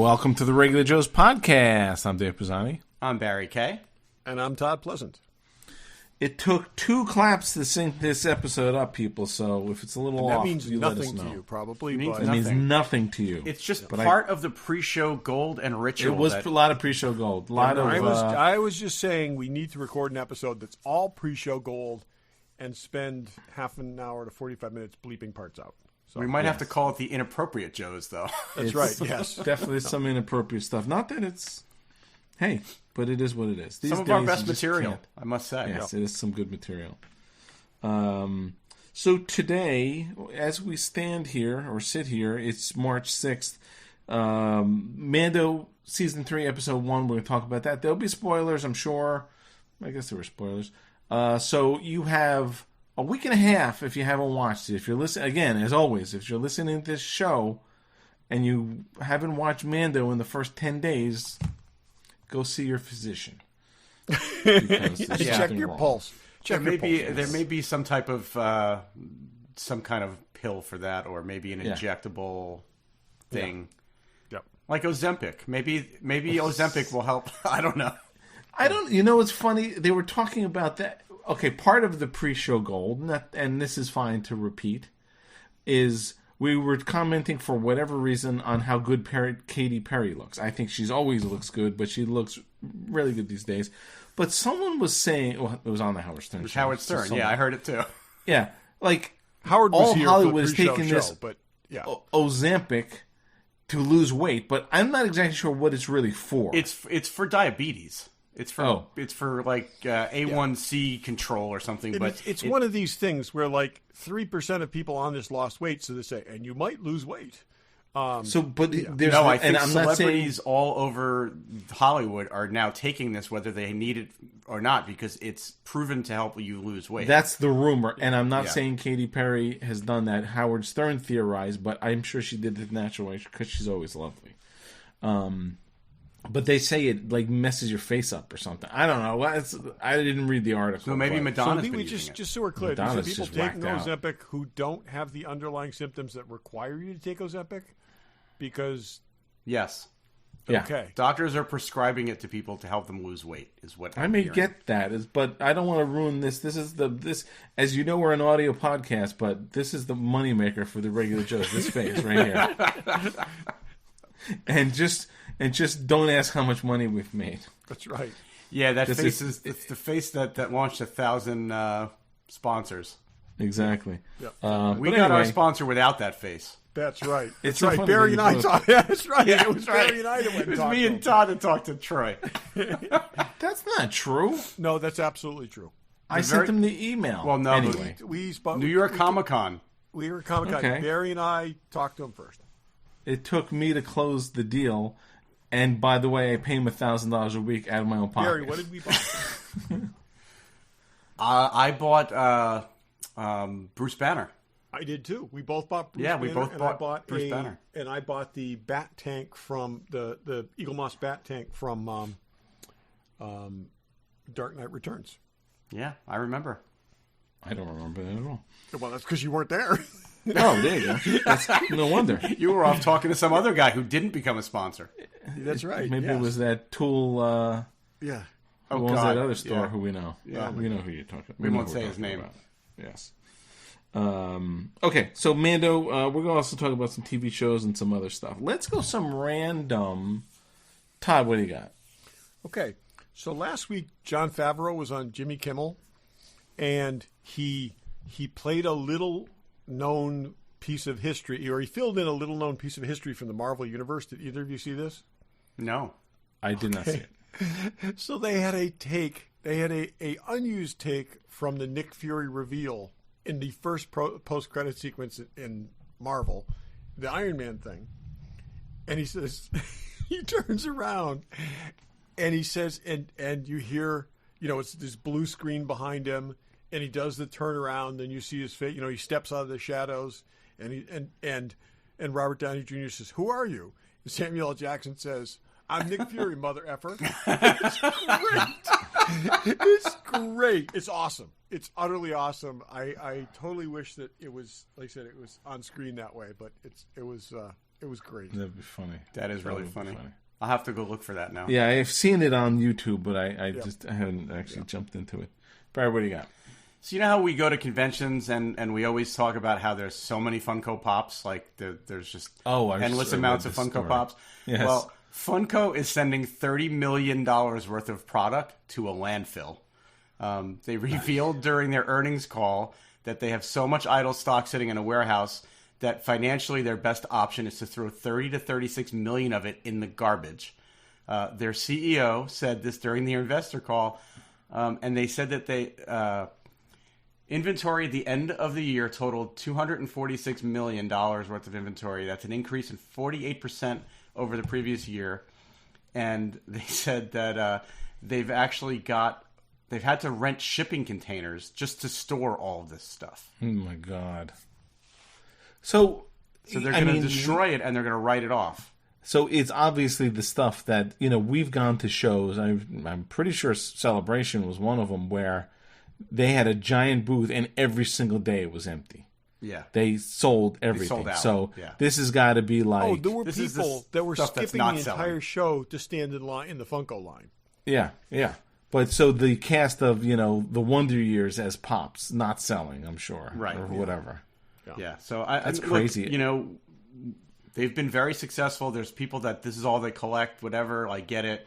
welcome to the Regular Joe's podcast. I'm Dave Pisani. I'm Barry Kay. And I'm Todd Pleasant. It took 2 claps to sync this episode up, people, so if it's a little off, that means you let us nothing know. to you, probably. It But means nothing to you. It's just part of the pre-show gold and ritual. It was a lot of pre-show gold. I was just saying we need to record an episode that's all pre-show gold and spend half an hour to 45 minutes bleeping parts out. So, we might have to call it the inappropriate Joes, though. That's right, yes. Definitely some inappropriate stuff. Not that it's... Hey, but it is what it is. These some of our best material, I must say. Yes, it is some good material. So today, as we stand here, or sit here, it's March 6th. Mando Season 3, Episode 1, we're going to talk about that. There'll be spoilers, I'm sure. I guess there were spoilers. So you have a week and a half if you haven't watched it. If you're listening, again, as always, if you're listening to this show and you haven't watched Mando in the first 10 days, go see your physician. Check your pulse. There may be some type of some kind of pill for that, or maybe an injectable thing, like Ozempic. Maybe Ozempic will help. I don't know. You know, it's funny. They were talking about that. Okay, part of the pre-show gold, and this is fine to repeat, is we were commenting for whatever reason on how good Katy Perry looks. I think she's always looks good, but she looks really good these days. But someone was saying, well, it was on the Howard Stern show. It was Howard Stern, yeah, I heard it too. Yeah, like Howard was all here Hollywood for the is taking show, this but yeah. Ozempic to lose weight, but I'm not exactly sure what it's really for. It's for diabetes. It's for like A1C control or something. But it's one of these things where like 3% of people on this lost weight, so they say, and you might lose weight. I think celebrities all over Hollywood are now taking this, whether they need it or not, because it's proven to help you lose weight. That's the rumor, and I'm not saying Katy Perry has done that. Howard Stern theorized, but I'm sure she did it the natural way because she's always lovely. But they say it like messes your face up or something. I don't know. I didn't read the article. So maybe Madonna's been using it. Just so we're clear, Madonna's people taking Ozempic who don't have the underlying symptoms that require you to take Ozempic? Because yes, okay, doctors are prescribing it to people to help them lose weight. Is what I may get that, but I don't want to ruin this. This is this, as you know, we're an audio podcast, but this is the moneymaker for the Regular Joes. This face right here, and just don't ask how much money we've made. That's right. Yeah, that face is it's the face that launched 1,000 sponsors. Exactly. Yep. We got our sponsor without that face. That's right. It's right. So Barry and I talked. That's right. Yeah, it was Barry and I that went. It was me and Todd that talked to Troy. That's not true. No, that's absolutely true. I sent him the email. Well, no. Anyway, we spoke. New York Comic Con. We were at Comic Con. Okay. Barry and I talked to him first. It took me to close the deal, and by the way, I pay him $1,000 a week out of my own pocket. Barry, what did we buy? I bought Bruce Banner. I did too. We both bought Bruce Banner. Yeah, we both bought Bruce Banner. And I bought the bat tank from the Eagle Moss bat tank from Dark Knight Returns. Yeah, I remember. I don't remember that at all. Well, that's because you weren't there. Oh, there you go. That's, no wonder. You were off talking to some other guy who didn't become a sponsor. That's right. Maybe it was that Tool... yeah. What was that other store who we know? Yeah. We know who you're talking about. We won't say his name. About. Yes. Okay, so Mando, we're going to also talk about some TV shows and some other stuff. Let's go some random... Todd, what do you got? Okay, so last week, Jon Favreau was on Jimmy Kimmel, and he played a little-known piece of history, or he filled in a little-known piece of history from the Marvel Universe. Did either of you see this? No. I did not see it. So they had a take. They had a unused take from the Nick Fury reveal in the first post-credit sequence in Marvel, the Iron Man thing. And he says, he turns around and he says, and you hear, it's this blue screen behind him, and he does the turnaround, and you see his face, he steps out of the shadows, and Robert Downey Jr. says, "Who are you?" And Samuel L. Jackson says, "I'm Nick Fury, mother effer." It's great. It's great. It's awesome. It's utterly awesome. I totally wish that it was, like I said, it was on screen that way, but it was It was great. That'd be funny. That is really funny. I'll have to go look for that now. Yeah, I've seen it on YouTube, but I haven't actually jumped into it. Barry, what do you got? So you know how we go to conventions and we always talk about how there's so many Funko Pops, like there's just endless amounts of Funko Pops. Yes. Well, Funko is sending $30 million worth of product to a landfill. They revealed during their earnings call that they have so much idle stock sitting in a warehouse that financially their best option is to throw 30 to 36 million of it in the garbage. Their CEO said this during the investor call, and they said that they inventory at the end of the year totaled $246 million worth of inventory. That's an increase in 48% over the previous year. And they said that they've had to rent shipping containers just to store all of this stuff. Oh my God. So they're going to destroy it and they're going to write it off. So it's obviously the stuff that, we've gone to shows. I'm pretty sure Celebration was one of them where they had a giant booth and every single day it was empty. Yeah. They sold everything. Sold out. So this has got to be like... Oh, there were people that were skipping the entire show to stand in line in the Funko line. Yeah, yeah. But so the cast of, the Wonder Years as Pops not selling, I'm sure. Right. Or whatever. Yeah. So that's crazy. Look, they've been very successful. There's people that this is all they collect, whatever. I get it.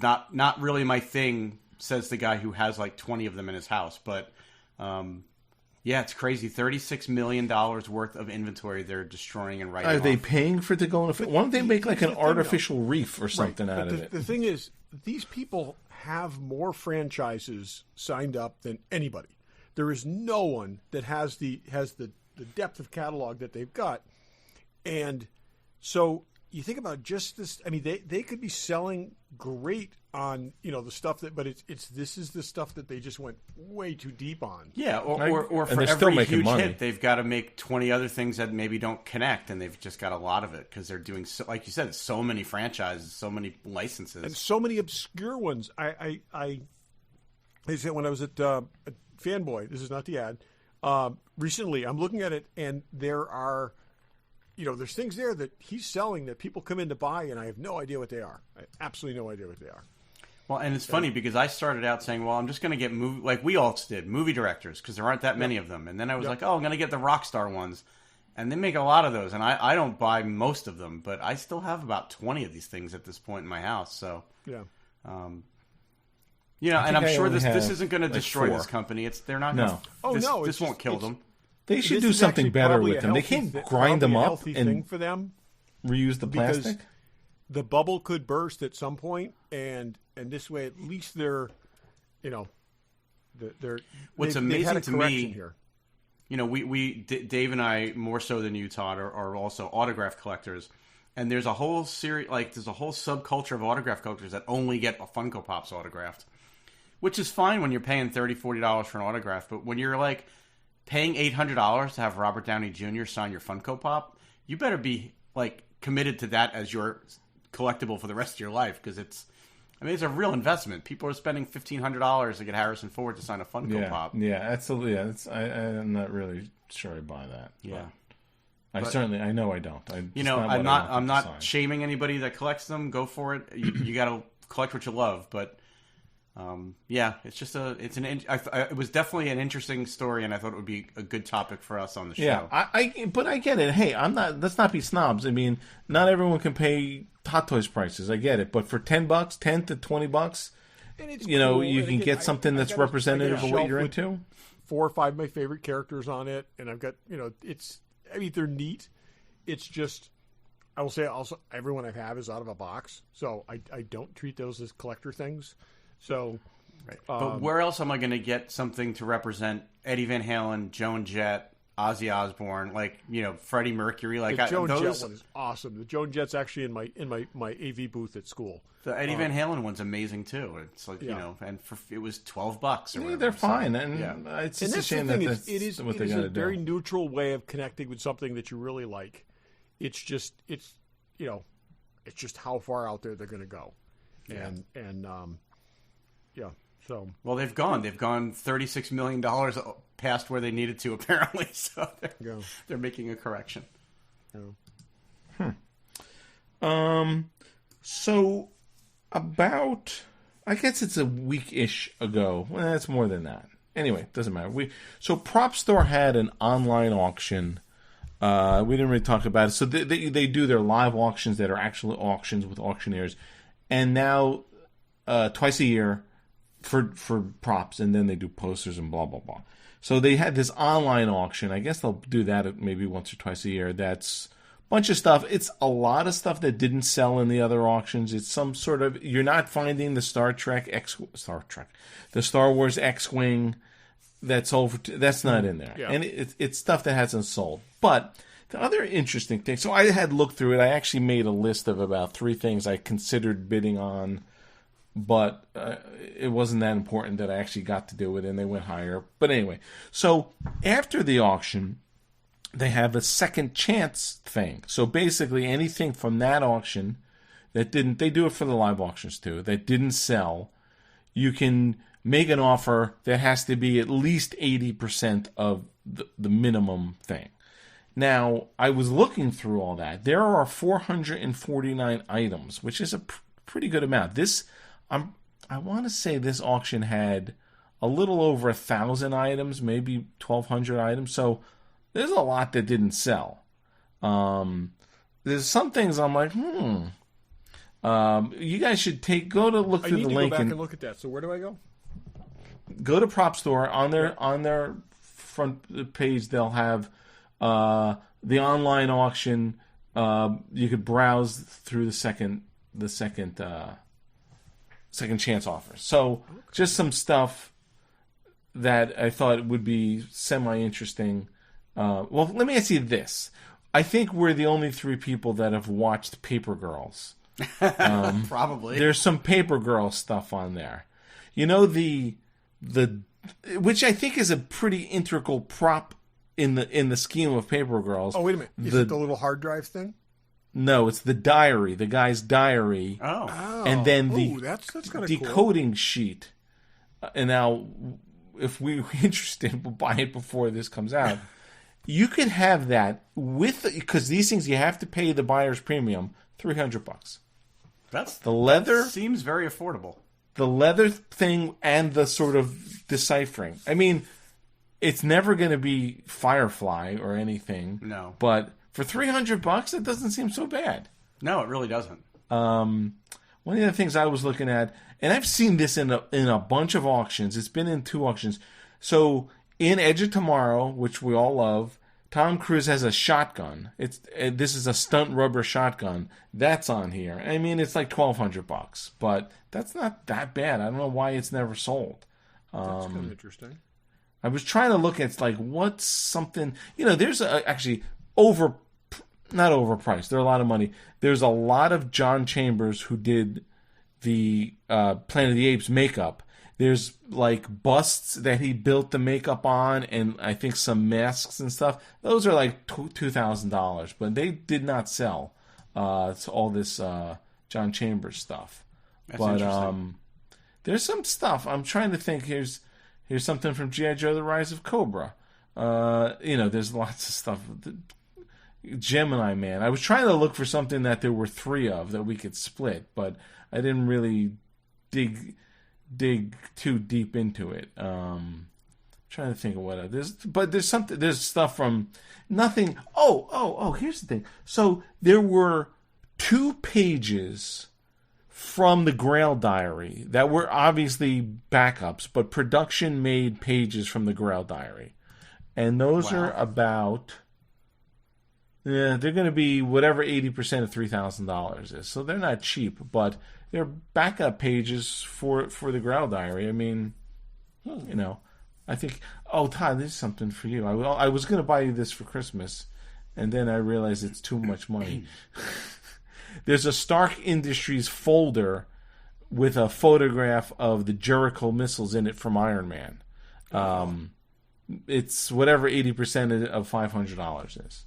Not really my thing, says the guy who has like 20 of them in his house. But it's crazy. $36 million worth of inventory they're destroying and writing off. Are they paying for it to go in? Why don't they make like an artificial reef or something out of it? The thing is, these people have more franchises signed up than anybody. There is no one that has the depth of catalog that they've got. And so you think about just this. I mean, they could be selling great on the stuff that, but this is the stuff that they just went way too deep on. Yeah, or for every huge hit, they've got to make 20 other things that maybe don't connect, and they've just got a lot of it because they're doing, like you said, so many franchises, so many licenses, and so many obscure ones. I said when I was at Fanboy, this is not the ad. Recently, I'm looking at it, and there are. There's things there that he's selling that people come in to buy, and I have no idea what they are. I have absolutely no idea what they are. Well, and it's funny because I started out saying, well, I'm just going to get like we all did, movie directors, because there aren't that many of them. And then I was like, oh, I'm going to get the Rockstar ones. And they make a lot of those. And I don't buy most of them, but I still have about 20 of these things at this point in my house. So, and I'm sure this isn't going to destroy this company. They're not going to. This won't kill them. They should do something better with them. They can't grind them up and for them. Reuse the plastic. The bubble could burst at some point, and this way at least they're, What's amazing to me here. Dave and I, more so than you, Todd, are also autograph collectors, and there's a whole there's a whole subculture of autograph collectors that only get a Funko Pops autographed, which is fine when you're paying $30, $40 for an autograph, but when you're like paying $800 to have Robert Downey Jr. sign your Funko Pop, you better be like committed to that as your collectible for the rest of your life, because it's a real investment. People are spending $1,500 to get Harrison Ford to sign a Funko Pop. Yeah, absolutely. Yeah, I'm not really sure I buy that. Yeah, I know I don't. I'm not shaming anybody that collects them. Go for it. You got to collect what you love, but. It's just it was definitely an interesting story, and I thought it would be a good topic for us on the show. Yeah, but I get it. Hey, let's not be snobs. I mean, not everyone can pay Hot Toys prices. I get it, but for $10, $10 to $20, cool. You can get something that's representative of what you're into. 4 or 5 of my favorite characters on it, and I've got they're neat. It's just. I will say also everyone I have is out of a box, so I don't treat those as collector things. So, right. But where else am I going to get something to represent Eddie Van Halen, Joan Jett, Ozzy Osbourne, Freddie Mercury? Like the Joan Jett one is awesome. The Joan Jett's actually in my AV booth at school. The Eddie Van Halen one's amazing too. It's like and it was $12 or whatever. They're fine, and it's just a shame that it is a very neutral way of connecting with something that you really like. It's just how far out there they're going to go, and. So they've gone $36 million past where they needed to apparently. So they're making a correction. So about, I guess it's a week-ish ago. Well, it's more than that. Anyway, it doesn't matter. So Prop Store had an online auction. We didn't really talk about it. So they do their live auctions that are actually auctions with auctioneers. And now, twice a year for props, and then they do posters and blah, blah, blah. So they had this online auction. I guess they'll do that maybe once or twice a year. That's a bunch of stuff. It's a lot of stuff that didn't sell in the other auctions. It's some sort of, you're not finding the the Star Wars X-Wing that's not in there. Yeah. And it's stuff that hasn't sold. But the other interesting thing, so I had looked through it. I actually made a list of about 3 things I considered bidding on, but it wasn't that important that I actually got to do it, and they went higher. But anyway, so after the auction, they have a second chance thing. So basically anything from that auction that didn't, they do it for the live auctions too, that didn't sell, you can make an offer that has to be at least 80% of the minimum thing. Now, I was looking through all that. There are 449 items, which is a pretty good amount. I want to say this auction had a little over 1,000 items, maybe 1,200 items. So there's a lot that didn't sell. There's some things I'm like, you guys should go to look through the link. Go back and look at that. So where do I go? Go to Prop Store. On their front page, they'll have the online auction. You could browse through the second chance offers. So just some stuff that I thought would be semi-interesting. Well, let me ask you this. I think we're the only 3 people that have watched Paper Girls. Probably. There's some Paper Girl stuff on there. You know, which I think is a pretty integral prop in the scheme of Paper Girls. Oh, wait a minute. Is it the little hard drive thing? No, it's the diary, the guy's diary. Oh. And then that's decoding sheet. And now, if we were interested, we'll buy it before this comes out. You could have that because these things you have to pay the buyer's premium, $300. That's the leather. That seems very affordable. The leather thing and the sort of deciphering. I mean, it's never going to be Firefly or anything. No. But for $300, it doesn't seem so bad. No, it really doesn't. One of the things I was looking at, and I've seen this in a bunch of auctions. It's been in 2 auctions. So in Edge of Tomorrow, which we all love, Tom Cruise has a shotgun. This is a stunt rubber shotgun. That's on here. I mean, it's like $1,200, but that's not that bad. I don't know why it's never sold. That's kind of interesting. I was trying to look at what's something. There's actually not overpriced. They're a lot of money. There's a lot of John Chambers who did the Planet of the Apes makeup. There's like busts that he built the makeup on, and I think some masks and stuff. Those are like $2,000, but they did not sell. It's all this John Chambers stuff. That's interesting. There's some stuff. I'm trying to think. Here's something from G.I. Joe: The Rise of Cobra. There's lots of stuff. Gemini Man. I was trying to look for something that there were 3 of that we could split, but I didn't really dig too deep into it. Trying to think of what there's stuff from nothing. Here's the thing. So there were 2 pages from the Grail Diary that were obviously backups, but production made pages from the Grail Diary, and those are about. Yeah, they're going to be whatever 80% of $3,000 is. So they're not cheap, but they're backup pages for the Grail Diary. I mean, I think. Oh, Todd, this is something for you. I was going to buy you this for Christmas, and then I realized it's too much money. There's a Stark Industries folder with a photograph of the Jericho missiles in it from Iron Man. It's whatever 80% of $500 is.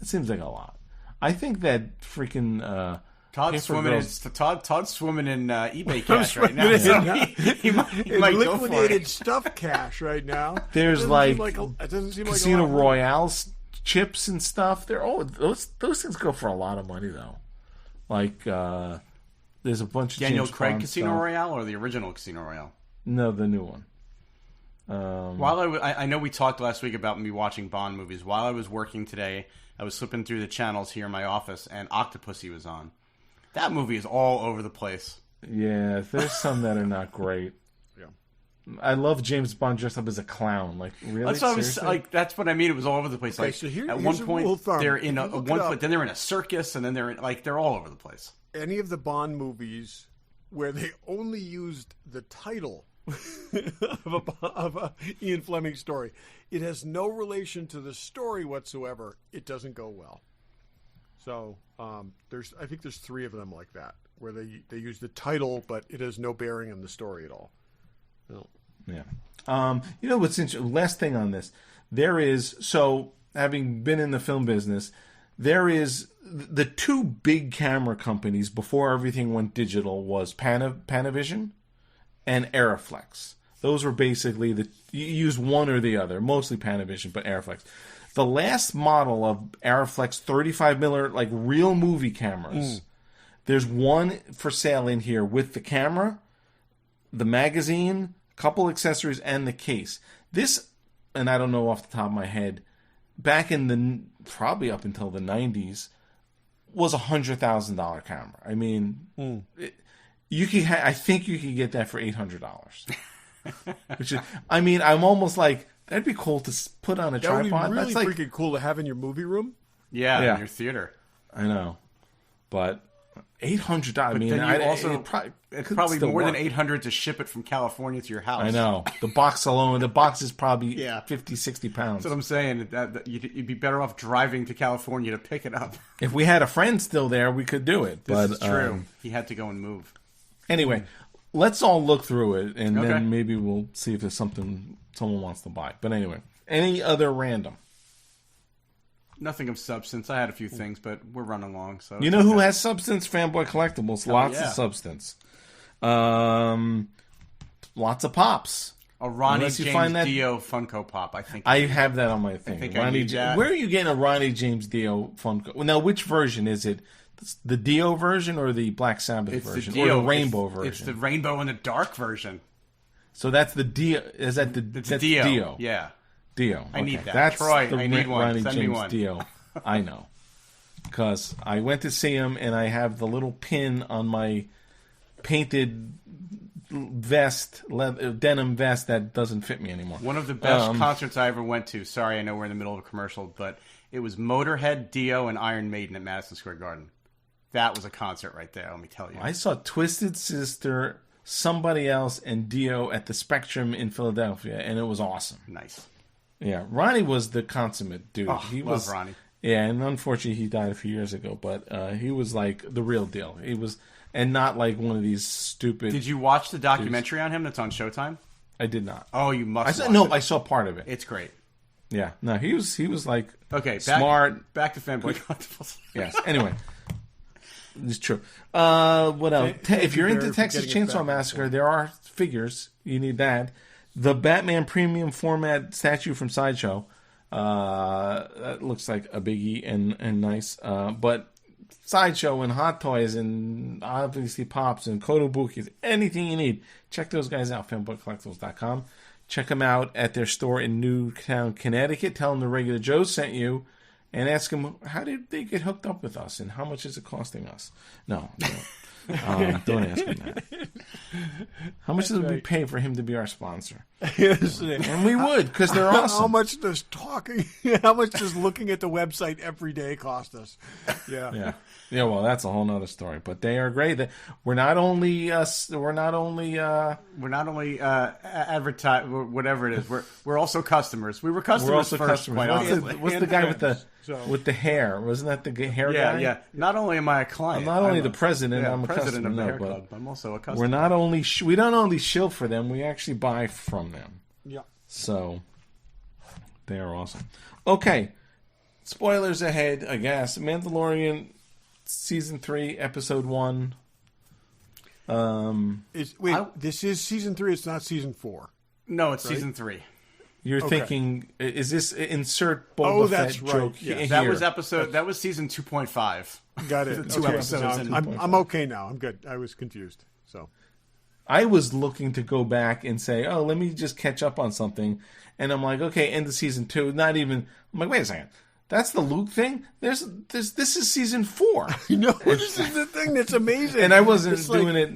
It seems like a lot. I think that freaking Todd's swimming in eBay cash right now. He might liquidated stuff cash right now. There's it doesn't seem like Casino Royale chips and stuff. They're all those things go for a lot of money though. Like there's a bunch of Daniel James Craig Bond Casino stuff. Royale or the original Casino Royale? No, the new one. While I know we talked last week about me watching Bond movies. While I was working today, I was flipping through the channels here in my office, and Octopussy was on. That movie is all over the place. Yeah, there's some that are not great. Yeah. I love James Bond dressed up as a clown. Like, really? That's what I was like. That's what I mean. It was all over the place. Okay, like so at one point they're in then they're in a circus, and then they're all over the place. Any of the Bond movies where they only used the title of a Ian Fleming story, it has no relation to the story whatsoever. It doesn't go well. So I think there's 3 of them like that where they use the title, but it has no bearing on the story at all. No. Yeah. You know what's interesting? Last thing on this, having been in the film business, there is the 2 big camera companies before everything went digital was Panavision and Aeroflex. Those were basically you use one or the other, mostly Panavision, but Aeroflex. The last model of Aeroflex 35mm, like real movie cameras, there's one for sale in here with the camera, the magazine, a couple accessories, and the case. This, and I don't know off the top of my head, back in probably up until the 90s, was $100,000 camera. I mean, you could. I think you could get that for $800. Which is, I mean, I'm almost like that'd be cool to put on a tripod. That would be really That's freaking cool to have in your movie room. Yeah, in your theater. I know, but $800. I mean, it's probably more than $800 to ship it from California to your house. I know. The box alone, the box is probably 50, 60 pounds. That's what I'm saying. That you'd be better off driving to California to pick it up. If we had a friend still there, we could do it. This is true. He had to go and move. Anyway, let's all look through it, and then maybe we'll see if there's something someone wants to buy. But anyway, any other random? Nothing of substance. I had a few things, but we're running along. So you know who has substance? Fanboy Collectibles. Lots of substance. Lots of pops. A Ronnie James Dio Funko Pop, I think. I have that on my thing. Where are you getting a Ronnie James Dio Funko? Now, which version is it? The Dio version or the Black Sabbath version? The Dio, or the rainbow version? It's the rainbow and the dark version. So that's the Dio. Is that that's Dio? Dio. Yeah. Dio. I need that. That's Troy, the I need one. Ronnie Send James me one. Dio. I know. Because I went to see him and I have the little pin on my painted vest, denim vest that doesn't fit me anymore. One of the best concerts I ever went to. Sorry, I know we're in the middle of a commercial, but it was Motorhead, Dio, and Iron Maiden at Madison Square Garden. That was a concert right there, let me tell you. I saw Twisted Sister, somebody else, and Dio at the Spectrum in Philadelphia, and it was awesome. Nice. Yeah, Ronnie was the consummate dude. He was Ronnie. Yeah, and unfortunately he died a few years ago, but he was like the real deal. He was, and not like one of these stupid. Did you watch the documentary on him that's on Showtime? I did not. Oh, you must. I saw part of it. It's great. Yeah, no, he was like smart. Back to Fanboy Collectibles. Yes. Anyway, it's true. What else? If you're into Texas Chainsaw Massacre, there are figures. You need that. The Batman Premium Format statue from Sideshow. That looks like a biggie and nice. But Sideshow and Hot Toys and obviously Pops and Kotobukis, anything you need, check those guys out, fanboycollectibles.com. Check them out at their store in Newtown, Connecticut. Tell them the Regular Joe sent you and ask them how did they get hooked up with us and how much is it costing us. No. Don't ask him that. How much did we pay for him to be our sponsor? Yes, and we would, because they're awesome. How much does looking at the website every day cost us? Yeah. Well, that's a whole other story. But they are great. We're not only advertise whatever it is. We're also customers. We were customers first. Quite honestly. What's the guy with the hair? Wasn't that the hair guy? Yeah. Not only am I a client, I'm not only the president. I'm a president customer. of the hair club. I'm also a customer. We're not only we don't only shill for them. We actually buy from them. Yeah. So they are awesome. Okay, spoilers ahead. I guess Mandalorian season 3, episode 1. This is season 3. It's not season 4. No, it's season 3. You're thinking, is this insert Boba Fett joke here? That was season 2.5. Got it. 2 episodes. No, I'm okay now. I'm good. I was confused. So I was looking to go back and say, oh, let me just catch up on something. And I'm like, okay, end of season 2. Not even. I'm like, wait a second. That's the Luke thing? This is season 4. You know, this is the thing that's amazing. And I wasn't doing it.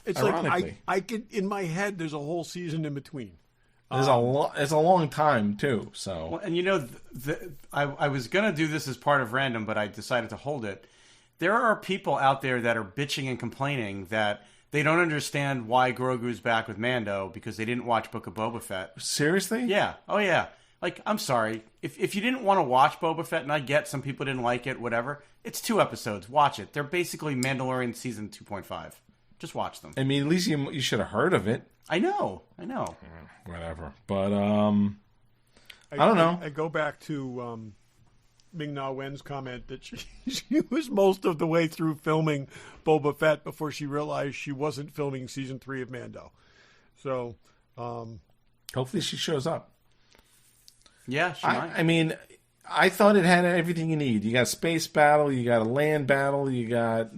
It's ironically. like I could, in my head, there's a whole season in between. It's a long time too. So, well, and you know, I was gonna do this as part of random, but I decided to hold it. There are people out there that are bitching and complaining that they don't understand why Grogu's back with Mando because they didn't watch Book of Boba Fett. Seriously? Yeah. Oh yeah. Like, I'm sorry. If you didn't want to watch Boba Fett, and I get some people didn't like it, whatever, it's 2 episodes. Watch it. They're basically Mandalorian season 2.5. Just watch them. I mean, at least you should have heard of it. I know. Whatever. But, I don't know. I go back to Ming-Na Wen's comment that she was most of the way through filming Boba Fett before she realized she wasn't filming season 3 of Mando. So, hopefully she shows up. Yeah, she might. I mean, I thought it had everything you need. You got a space battle, you got a land battle, you got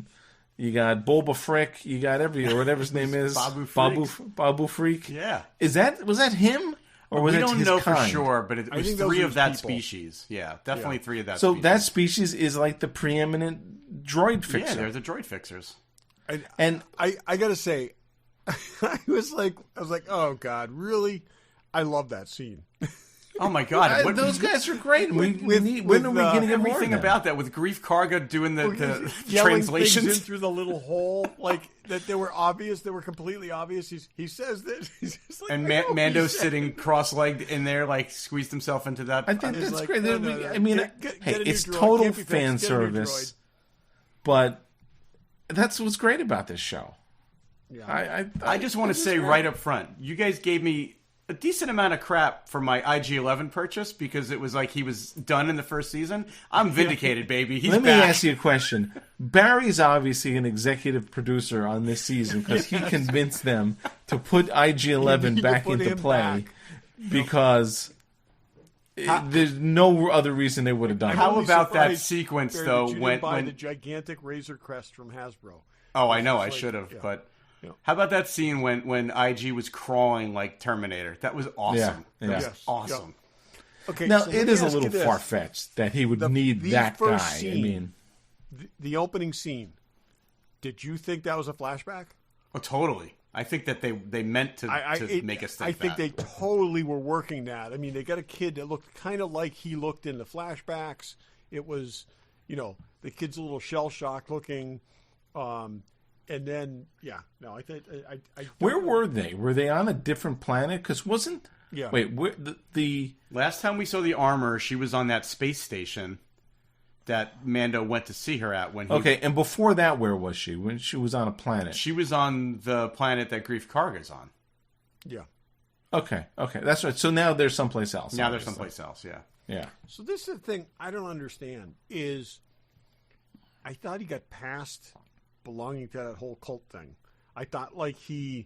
Boba Frick, you got or whatever his name is, Babu Freak. Yeah, was that him or was we it don't his know kind? for sure, but it was 3 of that people. species. Yeah, definitely 3 of that. So species. that species is like the preeminent droid fixer. Yeah, they're the droid fixers. I gotta say, I was like, oh God, really? I love that scene. Oh my God! Those guys are great. When are we getting everything about that with Grief Karga doing the translations things in through the little hole, like that they were obvious. They were completely obvious. He says that, he's just like, and Mando's sitting cross-legged in there, like squeezed himself into that. I think that's like, great. No. I mean, it's total fan service, but that's what's great about this show. Yeah. I just want to say right up front, you guys gave me a decent amount of crap for my IG-11 purchase because it was like he was done in the first season. I'm vindicated, baby. He's Let back. me ask you a question. Barry's obviously an exexecutive producer on this season because he convinced them to put IG-11 back into play because there's no other reason they would have done it. How about that sequence, though, when the gigantic Razor Crest from Hasbro? Oh, I know. I should have, but... Yeah. How about that scene when IG was crawling like Terminator? That was awesome. Yeah. That was awesome. Yeah. Okay, now, so it is a little far-fetched that he would need that guy. Scene, I mean... The opening scene, did you think that was a flashback? Oh, totally. I think that they meant to make us think I think they totally were working that. I mean, they got a kid that looked kind of like he looked in the flashbacks. It was, the kid's a little shell-shocked looking. And then, I think where were they? Were they on a different planet? Because wasn't... Yeah. Wait, the... Last time we saw the armor, she was on that space station that Mando went to see her at. Okay, and before that, where was she? When she was on a planet? She was on the planet that Grief Karga's on. Yeah. Okay, that's right. So now they're someplace else. Now they're someplace else, yeah. Yeah. So this is the thing I don't understand is I thought he got past... belonging to that whole cult thing. I thought like he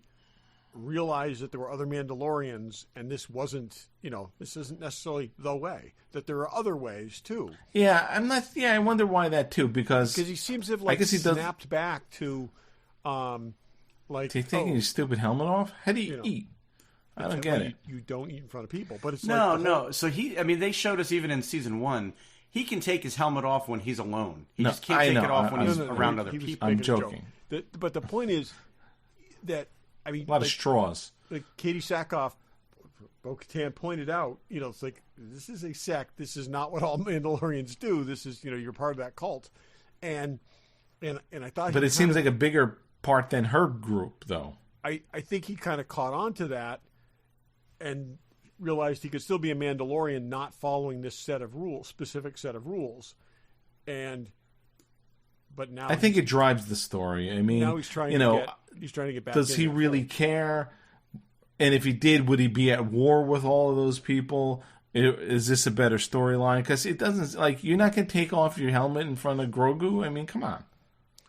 realized that there were other Mandalorians and this wasn't, this isn't necessarily the way, that there are other ways too. Yeah, I wonder why that too, because he seems to have snapped back to taking his stupid helmet off? How do you eat? I don't get it. You don't eat in front of people, but it's no. So they showed us even in season 1, he can take his helmet off when he's alone. He just can't take it off when he's around other people. I'm joking. But the point is that, I mean... A lot of straws. Like Katie Sackhoff, Bo-Katan pointed out, it's like, this is a sect. This is not what all Mandalorians do. This is, you're part of that cult. And I thought... But it seems like a bigger part than her group, though. I think he kind of caught on to that and... realized he could still be a Mandalorian not following this specific set of rules. But now I think it drives the story. I mean, now he's trying to get back. Does he really care? And if he did, would he be at war with all of those people? Is this a better storyline? Because it doesn't, you're not going to take off your helmet in front of Grogu. I mean, come on.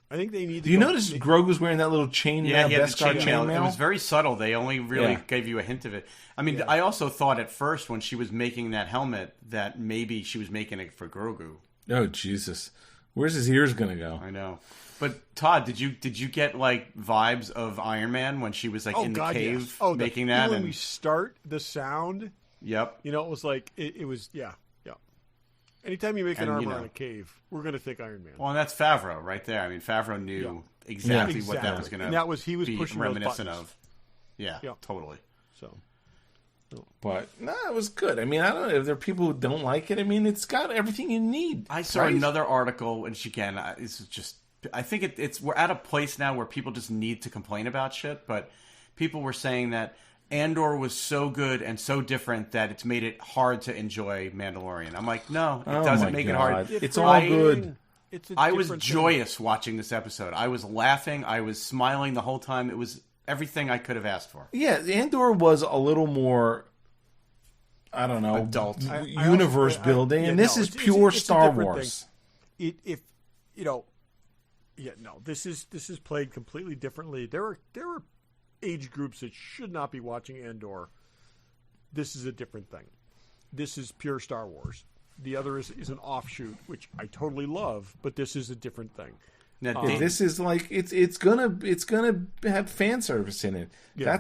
I think they need. Do you notice Grogu's wearing that little chainmail? Yeah, he had the Beskar chainmail. It was very subtle. They only really gave you a hint of it. I mean, I also thought at first when she was making that helmet that maybe she was making it for Grogu. Oh Jesus, where's his ears gonna go? I know. But Todd, did you get like vibes of Iron Man when she was like in the cave making that? When we start the sound, yep. You know, it was like it was Anytime you make an armor in a cave, we're going to think Iron Man. Well, and that's Favreau right there. I mean, Favreau knew exactly what that was going to he was pushing reminiscent those of. Yeah, totally. So, but no, it was good. I mean, I don't know if there are people who don't like it. I mean, it's got everything you need. I saw another article, and again, this is just. I think it's we're at a place now where people just need to complain about shit. But people were saying that Andor was so good and so different that it's made it hard to enjoy Mandalorian. I'm like, no, it doesn't make it hard. It's all good. I was joyous watching this episode. I was laughing. I was smiling the whole time. It was everything I could have asked for. Yeah, Andor was a little more, I don't know, adult universe building, and this is pure Star Wars. This is played completely differently. There are age groups that should not be watching Andor. This is a different thing. This is pure Star Wars. The other is an offshoot, which I totally love, but this is a different thing. Now, this is like it's gonna have fan service in it. Yeah.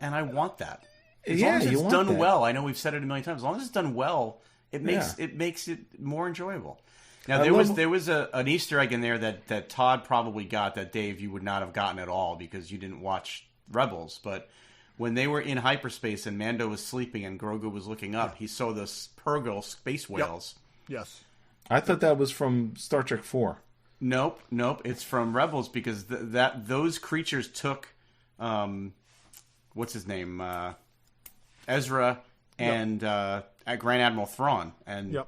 And I want that. As long as it's done well. I know we've said it a million times. As long as it's done well, it makes it more enjoyable. Now there was an Easter egg in there that Todd probably got that Dave you would not have gotten at all because you didn't watch Rebels, but when they were in hyperspace and Mando was sleeping and Grogu was looking up, he saw those Purgle space whales. Yep. Yes. I thought that was from Star Trek 4. Nope. It's from Rebels because those creatures took, what's his name, Ezra and Grand Admiral Thrawn, and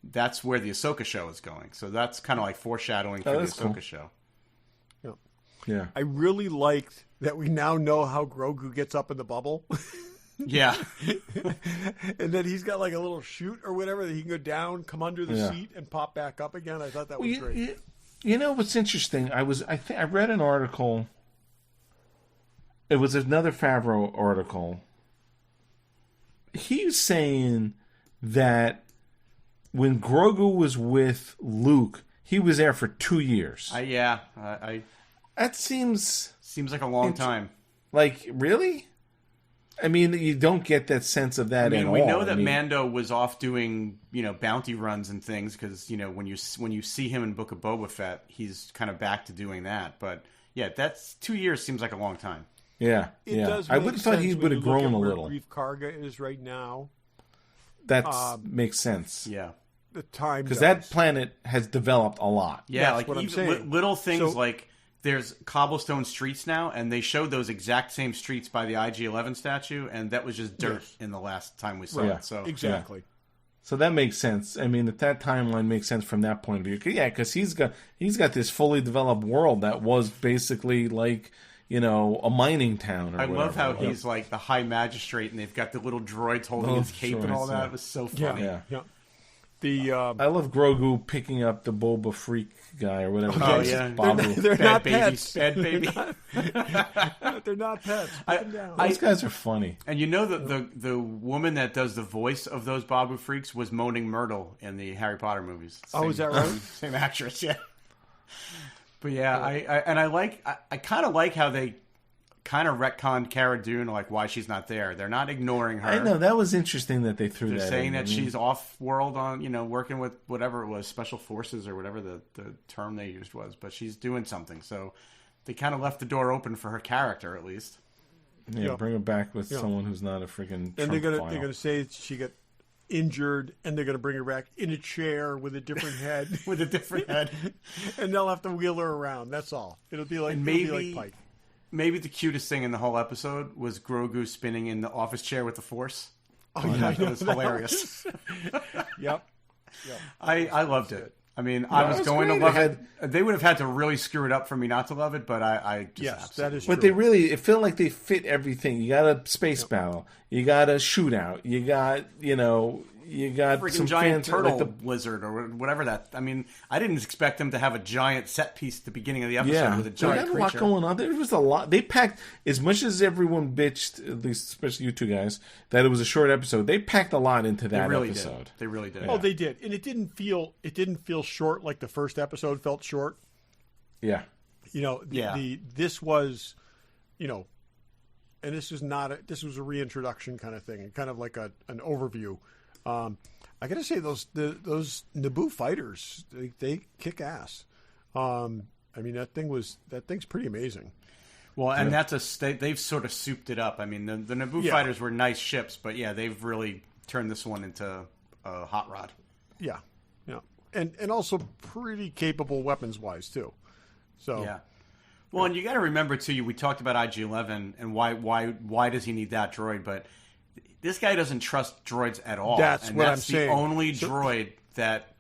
that's where the Ahsoka show is going. So that's kind of like foreshadowing for the Ahsoka show. Yeah. I really liked that we now know how Grogu gets up in the bubble. Yeah. And then he's got like a little chute or whatever that he can go down, come under the seat, and pop back up again. I thought that was great. You know what's interesting? I read an article. It was another Favreau article. He's saying that when Grogu was with Luke, he was there for 2 years. That seems like a long time. Like, really? I mean, you don't get that sense of that at all. We know that Mando was off doing, bounty runs and things because, when you see him in Book of Boba Fett, he's kind of back to doing that. But yeah, that's 2 years seems like a long time. Yeah, I would have thought he would have grown a little. Greef Karga is right now. That makes sense. Yeah. The time because that planet has developed a lot. Yeah, that's what I'm saying. Little things like there's cobblestone streets now, and they showed those exact same streets by the IG-11 statue, and that was just dirt in the last time we saw it. So exactly. So that makes sense. I mean, that timeline makes sense from that point of view. Yeah, because he's got this fully developed world that was basically like a mining town. Or I love how he's like the high magistrate, and they've got the little droids holding his cape and all that. It was so funny. Yeah. I love Grogu picking up the Boba Freak guy or whatever. Oh yeah, they're not pets. Bad baby. They're not pets. Put them down. Those guys are funny. And the woman that does the voice of those Babu Freaks was Moaning Myrtle in the Harry Potter movies. Is that right? Same actress, yeah. But yeah, I kind of like how they kind of retconned Cara Dune, like why she's not there. They're not ignoring her. I know that was interesting that they threw that. They're saying that she's off world on working with whatever it was, special forces or whatever the term they used was, but she's doing something. So they kind of left the door open for her character at least. Yeah, bring her back with someone who's not a freaking. And they're gonna say she got injured, and they're gonna bring her back in a chair with a different head, and they'll have to wheel her around. That's all. It'll be like Pike. Maybe the cutest thing in the whole episode was Grogu spinning in the office chair with the Force. Oh, yeah, that was hilarious. Yep. I loved it. I mean, I was going to love it. They would have had to really screw it up for me not to love it, but I just that is true. But it felt like they fit everything. You got a space battle. You got a shootout. You got, You got freaking some giant fans, turtle like lizard or whatever that. I mean, I didn't expect them to have a giant set piece at the beginning of the episode with a giant they had a creature. lot going on. There was a lot. They packed, as much as everyone bitched, at least especially you two guys, that it was a short episode. They packed a lot into that episode. They really did. Oh, they did, and it didn't feel short like the first episode felt short. Yeah. This was, and this was this was a reintroduction kind of thing, and kind of like an overview. I gotta say those Naboo fighters, they kick ass. I mean that thing's pretty amazing. Well, and they've sort of souped it up. I mean the Naboo fighters were nice ships, but they've really turned this one into a hot rod. Yeah, and also pretty capable weapons wise too. So yeah. Well, and you got to remember too. We talked about IG-11 and why does he need that droid, but this guy doesn't trust droids at all. That's what I'm saying. The only droid that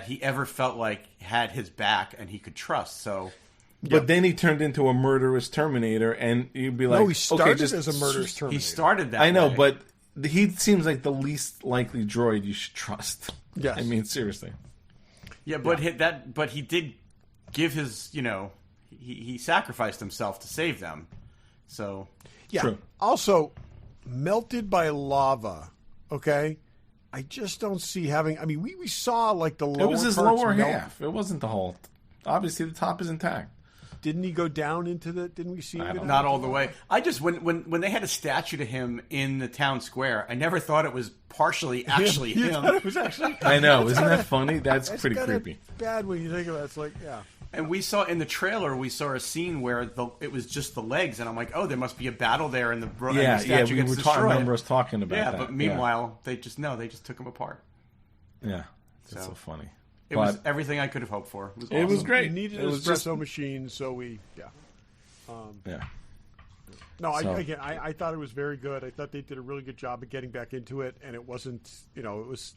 he ever felt like had his back and he could trust. So, but then he turned into a murderous Terminator, and you'd be like, "No, he started as a murderous Terminator." He started that. I know, way. but he seems like the least likely droid you should trust. Yes. I mean seriously. Yeah, but he did give his. He sacrificed himself to save them. So yeah. True. Also, melted by lava. Okay, I just don't see having. I mean, we saw like the lower. It was his parts lower melt. half. It wasn't the whole. Obviously, the top is intact. Didn't he go down into the? Didn't we see him? Not all the way. I just when they had a statue to him in the town square, I never thought it was partially actually You him. thought it was actually. I know, isn't that funny? That's pretty creepy. Bad when you think of it. It's like And we saw in the trailer, a scene where it was just the legs, and I'm like, oh, there must be a battle there, and the statue gets destroyed. I remember us talking about that. But meanwhile, they just took him apart. Yeah, that's so funny. It was everything I could have hoped for. It was, it was great. We needed an espresso machine, so we No, I thought it was very good. I thought they did a really good job of getting back into it, and it wasn't. It was.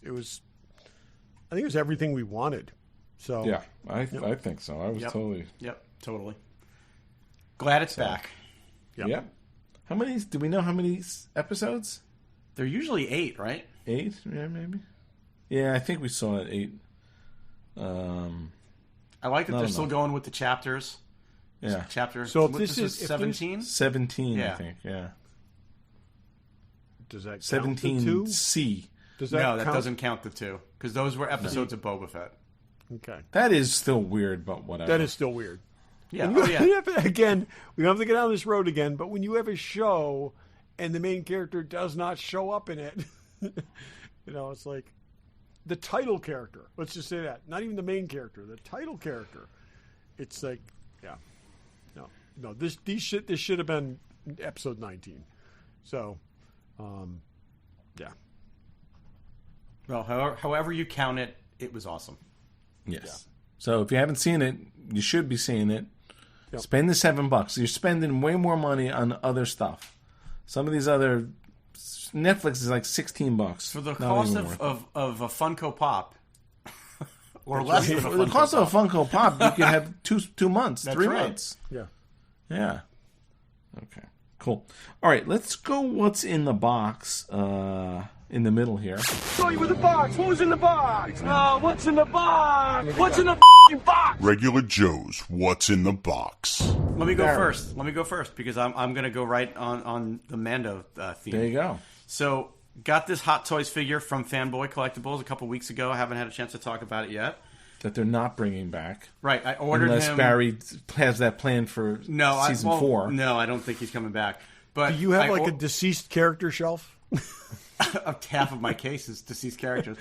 I think it was everything we wanted. So yeah, I think so. I was totally. Yep, totally. Glad it's back. Yep. How many? Do we know how many episodes? They're usually 8, right? 8? Yeah, maybe. Yeah, I think we saw it 8. I like that they're still going with the chapters. Yeah. Chapter. So if this is 17? 17, I think. Yeah. Does that 17C? That doesn't count the 2 because those were episodes of Boba Fett. Okay. That is still weird, but whatever. That is still weird. Yeah. Again, we don't have to get down this road again, but when you have a show and the main character does not show up in it, it's like the title character. Let's just say that. Not even the main character, the title character. It's like, no. This should have been episode 19. So, yeah. Well, however you count it, it was awesome. Yes. Yeah. So if you haven't seen it, you should be seeing it. Yep. Spend the $7. You're spending way more money on other stuff. Some of these other Netflix is like $16 for the cost of a Funko Pop, or less than a Funko For the cost of a Funko Pop, you can have 2 months, That's 3 right. months. Yeah. Okay. Cool. All right. Let's go. What's in the box? In the middle here. Show you with the box. Who's in the box? What's in the box? What's in the box? Regular Joe's What's in the Box. Let me go first because I'm going to go right on the Mando theme. There you go. So, got this Hot Toys figure from Fanboy Collectibles a couple weeks ago. I haven't had a chance to talk about it yet. That they're not bringing back. Right. I ordered Unless him. Barry has that plan for season 4. No, I don't think he's coming back. But do you have a deceased character shelf? Half of my case is deceased characters.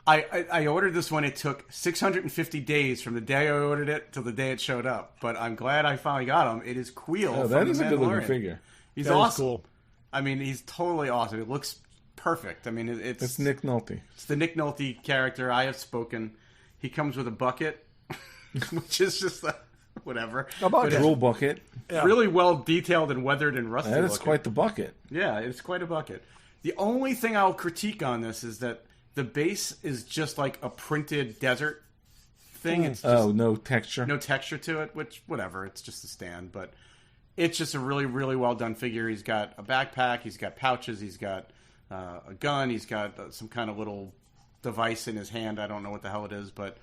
I ordered this one. It took 650 days from the day I ordered it till the day it showed up. But I'm glad I finally got him. It is Queel. Oh, that is a good looking figure. He's that awesome. Is cool. I mean, he's totally awesome. It looks perfect. I mean, it's Nick Nolte. It's the Nick Nolte character. I have spoken. He comes with a bucket, which is just whatever. A bucket. Drool bucket. Yeah. Really well detailed and weathered and rusty. That is quite the bucket. Yeah, it's quite a bucket. The only thing I'll critique on this is that the base is just like a printed desert thing. It's just no texture. No texture to it, which, whatever, it's just a stand. But it's just a really, really well done figure. He's got a backpack, he's got pouches, he's got a gun. He's got some kind of little device in his hand. I don't know what the hell it is, but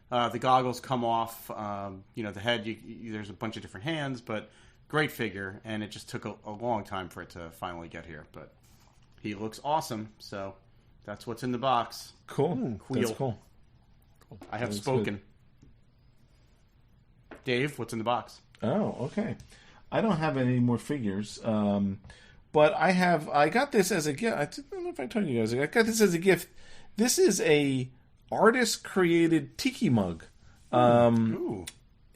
the goggles come off. The head, there's a bunch of different hands, but great figure, and it just took a long time for it to finally get here. But he looks awesome, so that's what's in the box. Cool. That's cool. I have spoken. Good. Dave, what's in the box? Oh, okay. I don't have any more figures, but I got this as a gift. I don't know if I told you guys. I got this as a gift. This is a artist-created tiki mug. Ooh.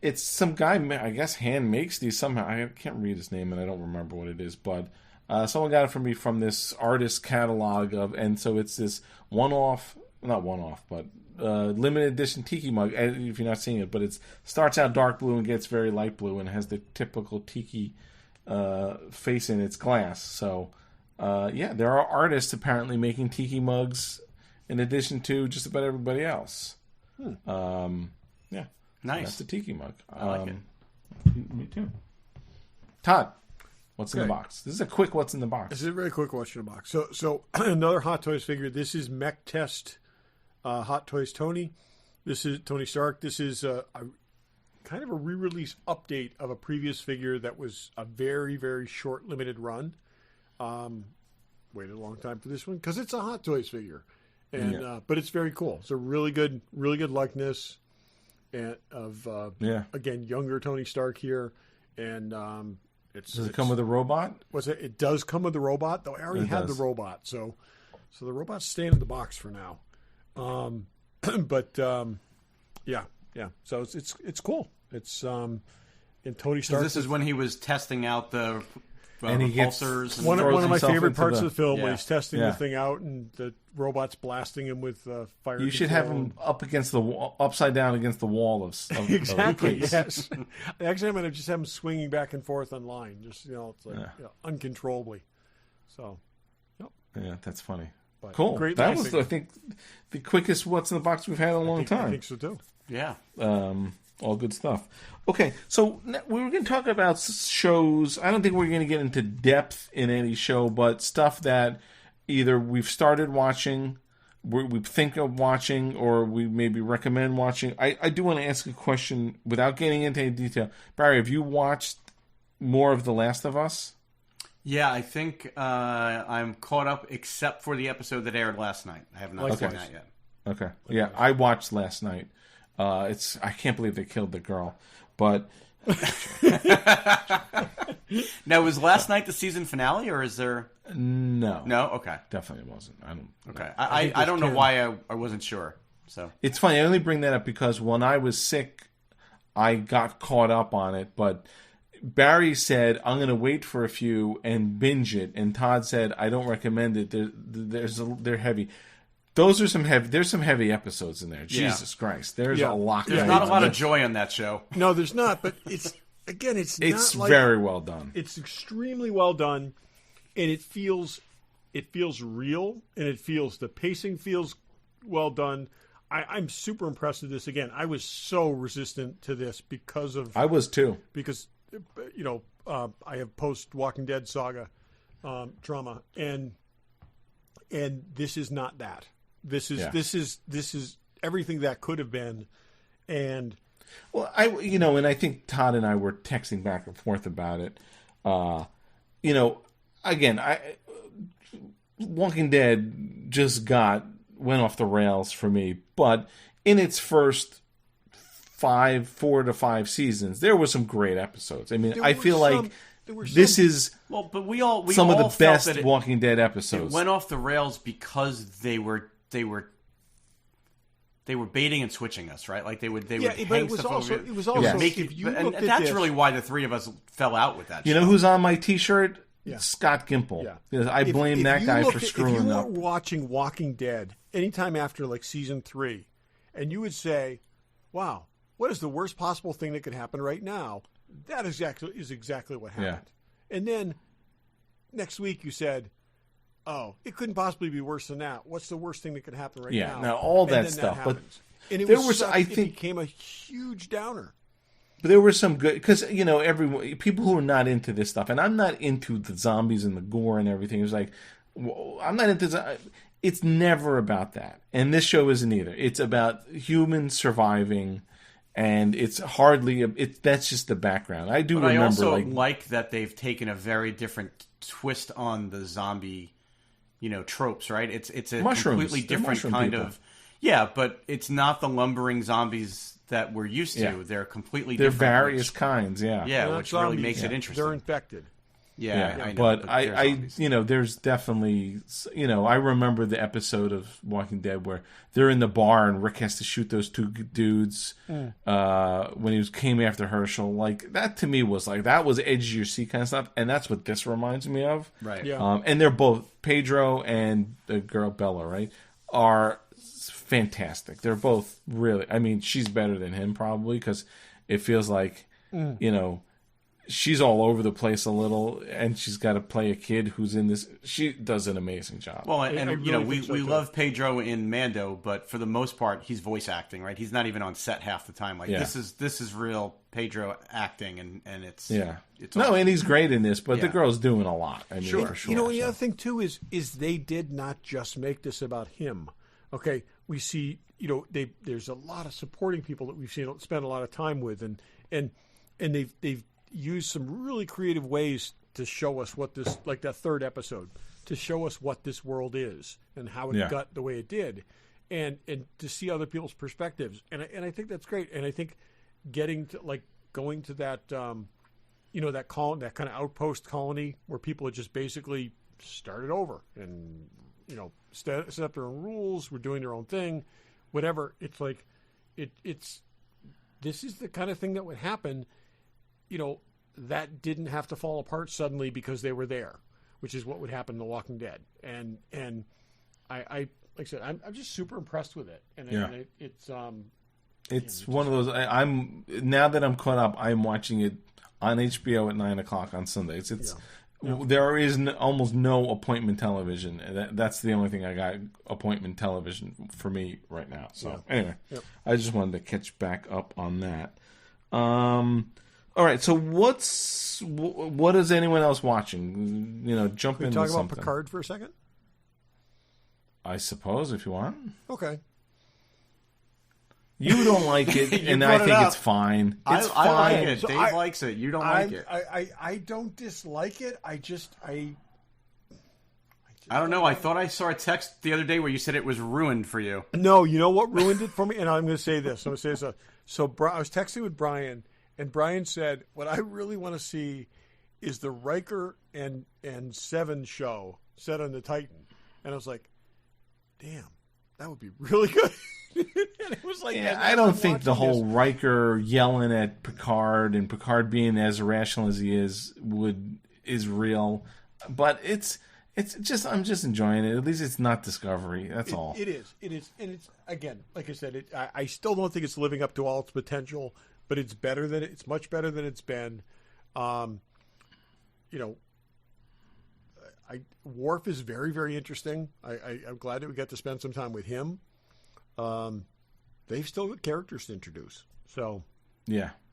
It's some guy, I guess, hand makes these somehow. I can't read his name, and I don't remember what it is, but someone got it for me from this artist catalog and so it's this not one-off, but limited edition tiki mug. If you're not seeing it, but it starts out dark blue and gets very light blue and has the typical tiki face in its glass. So, there are artists apparently making tiki mugs in addition to just about everybody else. Nice. That's the tiki mug. I like it. Me too. Todd, what's in the box? This is a quick what's in the box. This is a very quick what's in the box. So another Hot Toys figure. This is Mech Test Hot Toys Tony. This is Tony Stark. This is a kind of a re-release update of a previous figure that was a very, very short limited run. Waited a long time for this one because it's a Hot Toys figure, and but it's very cool. It's a really good likeness. And again, younger Tony Stark here, and does it come with a robot? It does come with the robot, though I already had the robot, so the robot's staying in the box for now. So it's cool. It's in Tony Stark. So this is when he was testing out the and he repulsors. Gets one of my favorite parts of the film when he's testing the Yeah. thing out and the robot's blasting him with fire. You should have him up against the wall, upside down against the wall of exactly. Of Yes. Actually, I'm going to just have him swinging back and forth on line, just it's like uncontrollably. So, yeah, that's funny. But cool. Great that was, I think, the quickest what's in the box we've had in a long time. I think so too. Yeah. All good stuff. Okay, so we were going to talk about shows. I don't think we're going to get into depth in any show, but stuff that either we've started watching, we think of watching, or we maybe recommend watching. I do want to ask a question without getting into any detail. Barry, have you watched more of The Last of Us? Yeah, I think I'm caught up except for the episode that aired last night. I have not seen that yet. Okay. Yeah, I watched last night. I can't believe they killed the girl, but now was last night the season finale, or is there? No, Okay, definitely wasn't. I don't. Okay, I don't know why I wasn't sure. So it's funny. I only bring that up because when I was sick, I got caught up on it. But Barry said I'm going to wait for a few and binge it, and Todd said I don't recommend it. They're heavy. Those are some heavy. There's some heavy episodes in there. Jesus Christ, there's a lot. There's not a lot of joy on that show. No, there's not. But it's it's very well done. It's extremely well done, and it feels real, and the pacing feels well done. I'm super impressed with this. Again, I was so resistant to this because of I was too because I have post Walking Dead saga trauma, and this is not that. This is everything that could have been, and and I think Todd and I were texting back and forth about it. Again, Walking Dead just went off the rails for me, but in its first 4 to 5 seasons, there were some great episodes. I mean, I feel like this is but we all some all of the best felt Walking Dead episodes. It went off the rails because they were baiting and switching us, right? Like they would hang stuff over. It was also make it, and that's really why the three of us fell out with that. You know who's on my T-shirt? Scott Gimple. Yeah. I blame that guy for screwing up. If you were watching Walking Dead anytime after like season 3, and you would say, "Wow, what is the worst possible thing that could happen right now?" That is exactly what happened. Yeah. And then next week you said, "Oh, it couldn't possibly be worse than that. What's the worst thing that could happen right now?" Yeah, now all that stuff. But and it became a huge downer. But there were some good, because people who are not into this stuff, and I'm not into the zombies and the gore and everything. It's like, I'm not into. It's never about that, and this show isn't either. It's about humans surviving, and it's hardly. That's just the background. I do but remember. I also like that they've taken a very different twist on the zombie, tropes. Right? It's a completely different kind of. Yeah, but it's not the lumbering zombies that we're used to. Yeah. They're completely different. They're various kinds. Yeah, yeah, which really makes it interesting. They're infected. Yeah, I know, but I there's definitely, I remember the episode of Walking Dead where they're in the bar and Rick has to shoot those two dudes when he came after Herschel. Like, that to me was like, that was edge of your seat kind of stuff, and that's what this reminds me of. Right. Yeah. And they're both, Pedro and the girl Bella, right, are fantastic. They're both really, I mean, she's better than him probably because it feels like, she's all over the place a little, and she's got to play a kid who's in this. She does an amazing job. Well, and we love Pedro in Mando, but for the most part, he's voice acting, right? He's not even on set half the time. Like this is real Pedro acting, and it's awesome. And he's great in this. But the girl's doing a lot. I mean, for sure. The other thing too is they did not just make this about him. Okay, we see there's a lot of supporting people that we've seen spend a lot of time with, and they've use some really creative ways to show us what this, like that third episode, to show us what this world is and how it got the way it did, and to see other people's perspectives, and I think that's great. And I think going to that that kind of outpost colony where people had just basically started over and set up their own rules, were doing their own thing, whatever. It's like this is the kind of thing that would happen. That didn't have to fall apart suddenly because they were there, which is what would happen in The Walking Dead. And I like I said, I'm just super impressed with it. And it's one of those. I'm now that I'm caught up, I'm watching it on HBO at 9:00 on Sundays. There is almost no appointment television. That's the only thing I got, appointment television for me right now. So anyway, I just wanted to catch back up on that. All right, so what is anyone else watching? Jump into something. Can we talk about Picard for a second? I suppose, if you want. Okay. You don't like it, and I think it's fine. It's fine. I like it. So Dave likes it. You don't like it. I don't dislike it. I don't know. I thought I saw a text the other day where you said it was ruined for you. No, you know what ruined it for me? And I'm going to say this. I was texting with Brian. And Brian said, what I really want to see is the Riker and Seven show set on the Titan. And I was like, damn, that would be really good. And it was like, I don't think the whole Riker yelling at Picard and Picard being as irrational as he is real. But it's just, I'm just enjoying it. At least it's not Discovery. That's all. It is. And it's, again, like I said, I still don't think it's living up to all its potential. But it's much better than it's been. Worf is very, very interesting. I'm glad that we got to spend some time with him. They've still got characters to introduce, so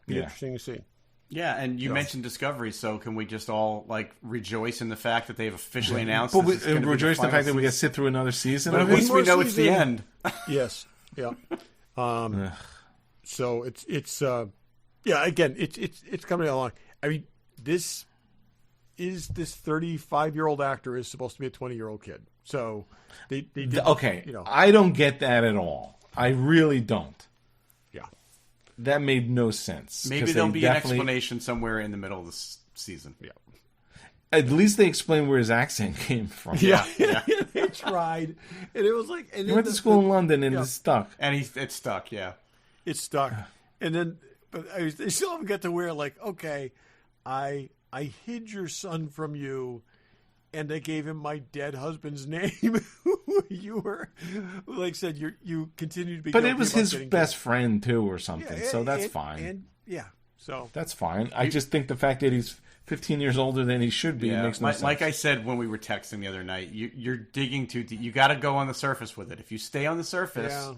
interesting to see. Yeah, and you mentioned Discovery, so can we just all rejoice in the fact that they've officially announced? But rejoice in the fact that we got to sit through another season. But at least we know it's the end. Yes. Yeah. So it's again, it's coming along. I mean, this 35-year-old actor is supposed to be a 20-year-old kid. So they did, I don't get that at all. I really don't. Yeah. That made no sense. Maybe there'll be an explanation somewhere in the middle of the season. Yeah. At least they explained where his accent came from. Yeah. They tried. And it was like... And he went to school in London and it's stuck. And it's stuck, yeah. It's stuck. And then... But they still haven't got to where, okay, I hid your son from you, and I gave him my dead husband's name. You were, like I said, you continue to be. But it was his best friend too, or something. So that's fine. So that's fine. I just think the fact that he's 15 years older than he should be makes no sense. Like I said when we were texting the other night, you're digging too deep. You got to go on the surface with it. If you stay on the surface,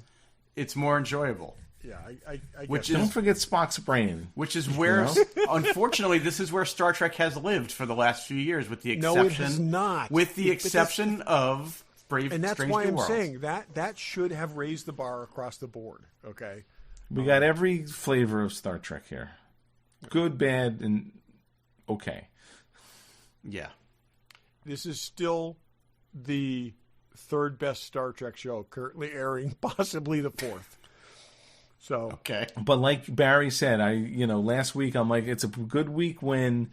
it's more enjoyable. I Which guess. Don't forget Spock's brain. Which is where, unfortunately, this is where Star Trek has lived for the last few years, with the exception. No, it has not. With the exception of Brave and that's Strange why New I'm Worlds. saying that should have raised the bar across the board. Okay, We got every flavor of Star Trek here. Good, bad, and okay. Yeah. this is still the third best Star Trek show currently airing, possibly the fourth. So Okay. But like Barry said, last week I'm like, it's a good week when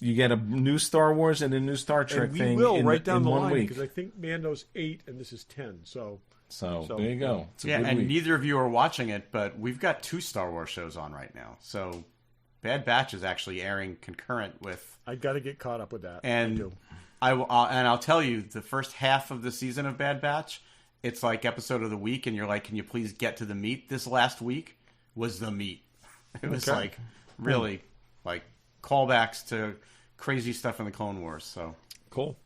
you get a new Star Wars and a new Star Trek and we thing will right down in the 1 line week. because I think Mando's 8 and this is 10. So there you go. It's a Yeah, good and week. neither of you are watching it, but we've got 2 Star Wars shows on right now. So Bad Batch is actually airing concurrent with. I got to get caught up with that. And I do. I'll tell you, the first half of the season of Bad Batch, it's like episode of the week, and you're like, can you please get to the meat? This last week was the meat. It was like really like callbacks to crazy stuff in the Clone Wars. So Cool.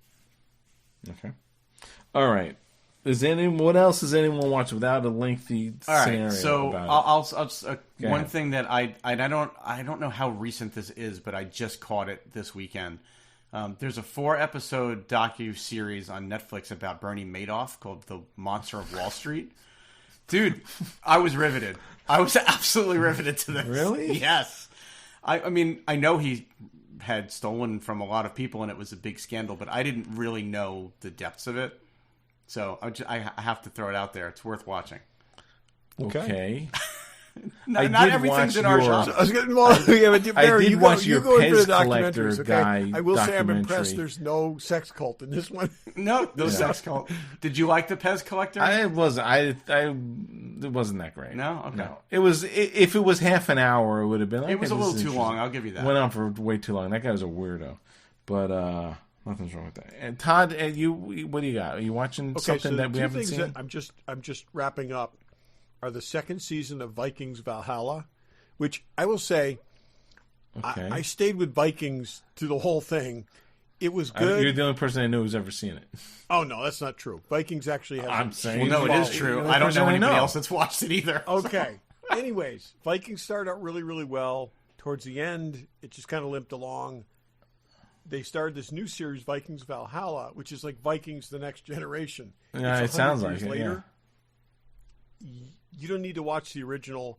Okay. All right. What else does anyone watch without a lengthy scenario? So about it? one thing that I don't know how recent this is, but I just caught it this weekend. There's a 4-episode docu-series on Netflix about Bernie Madoff called The Monster of Wall Street. Dude, I was riveted. I was absolutely riveted to this. Really? Yes. I mean, I know he had stolen from a lot of people and it was a big scandal, but I didn't really know the depths of it. So I have to throw it out there. It's worth watching. Okay. Not did everything's watch in our your- genre. I was getting Barry, did watch your go in for the Pez Collector documentaries, okay? guy I will say I'm impressed. documentary. There's no sex cult in this one. No sex cult. Did you like the Pez Collector? It wasn't that great. No? Okay. No. It was, if it was half an hour, it would have been like, It was a okay, little this is too long. interesting. I'll give you that. Went on for way too long. That guy was a weirdo. But nothing's wrong with that. And Todd, what do you got? Are you watching something that we two haven't things seen? that I'm just wrapping up are the second season of Vikings Valhalla, which I will say Okay. I stayed with Vikings through the whole thing. It was good. You're the only person I know who's ever seen it. Oh no, that's not true. Vikings actually has. I'm a saying- huge Well, no, it is following. true. You're the I don't person know I anybody know. else that's watched it either. Okay. Anyways, Vikings started out really, really well. Towards the end, it just kind of limped along. They started this new series, Vikings Valhalla, which is like Vikings: The Next Generation. Yeah, It's it sounds 100 like years it, later. You don't need to watch the original.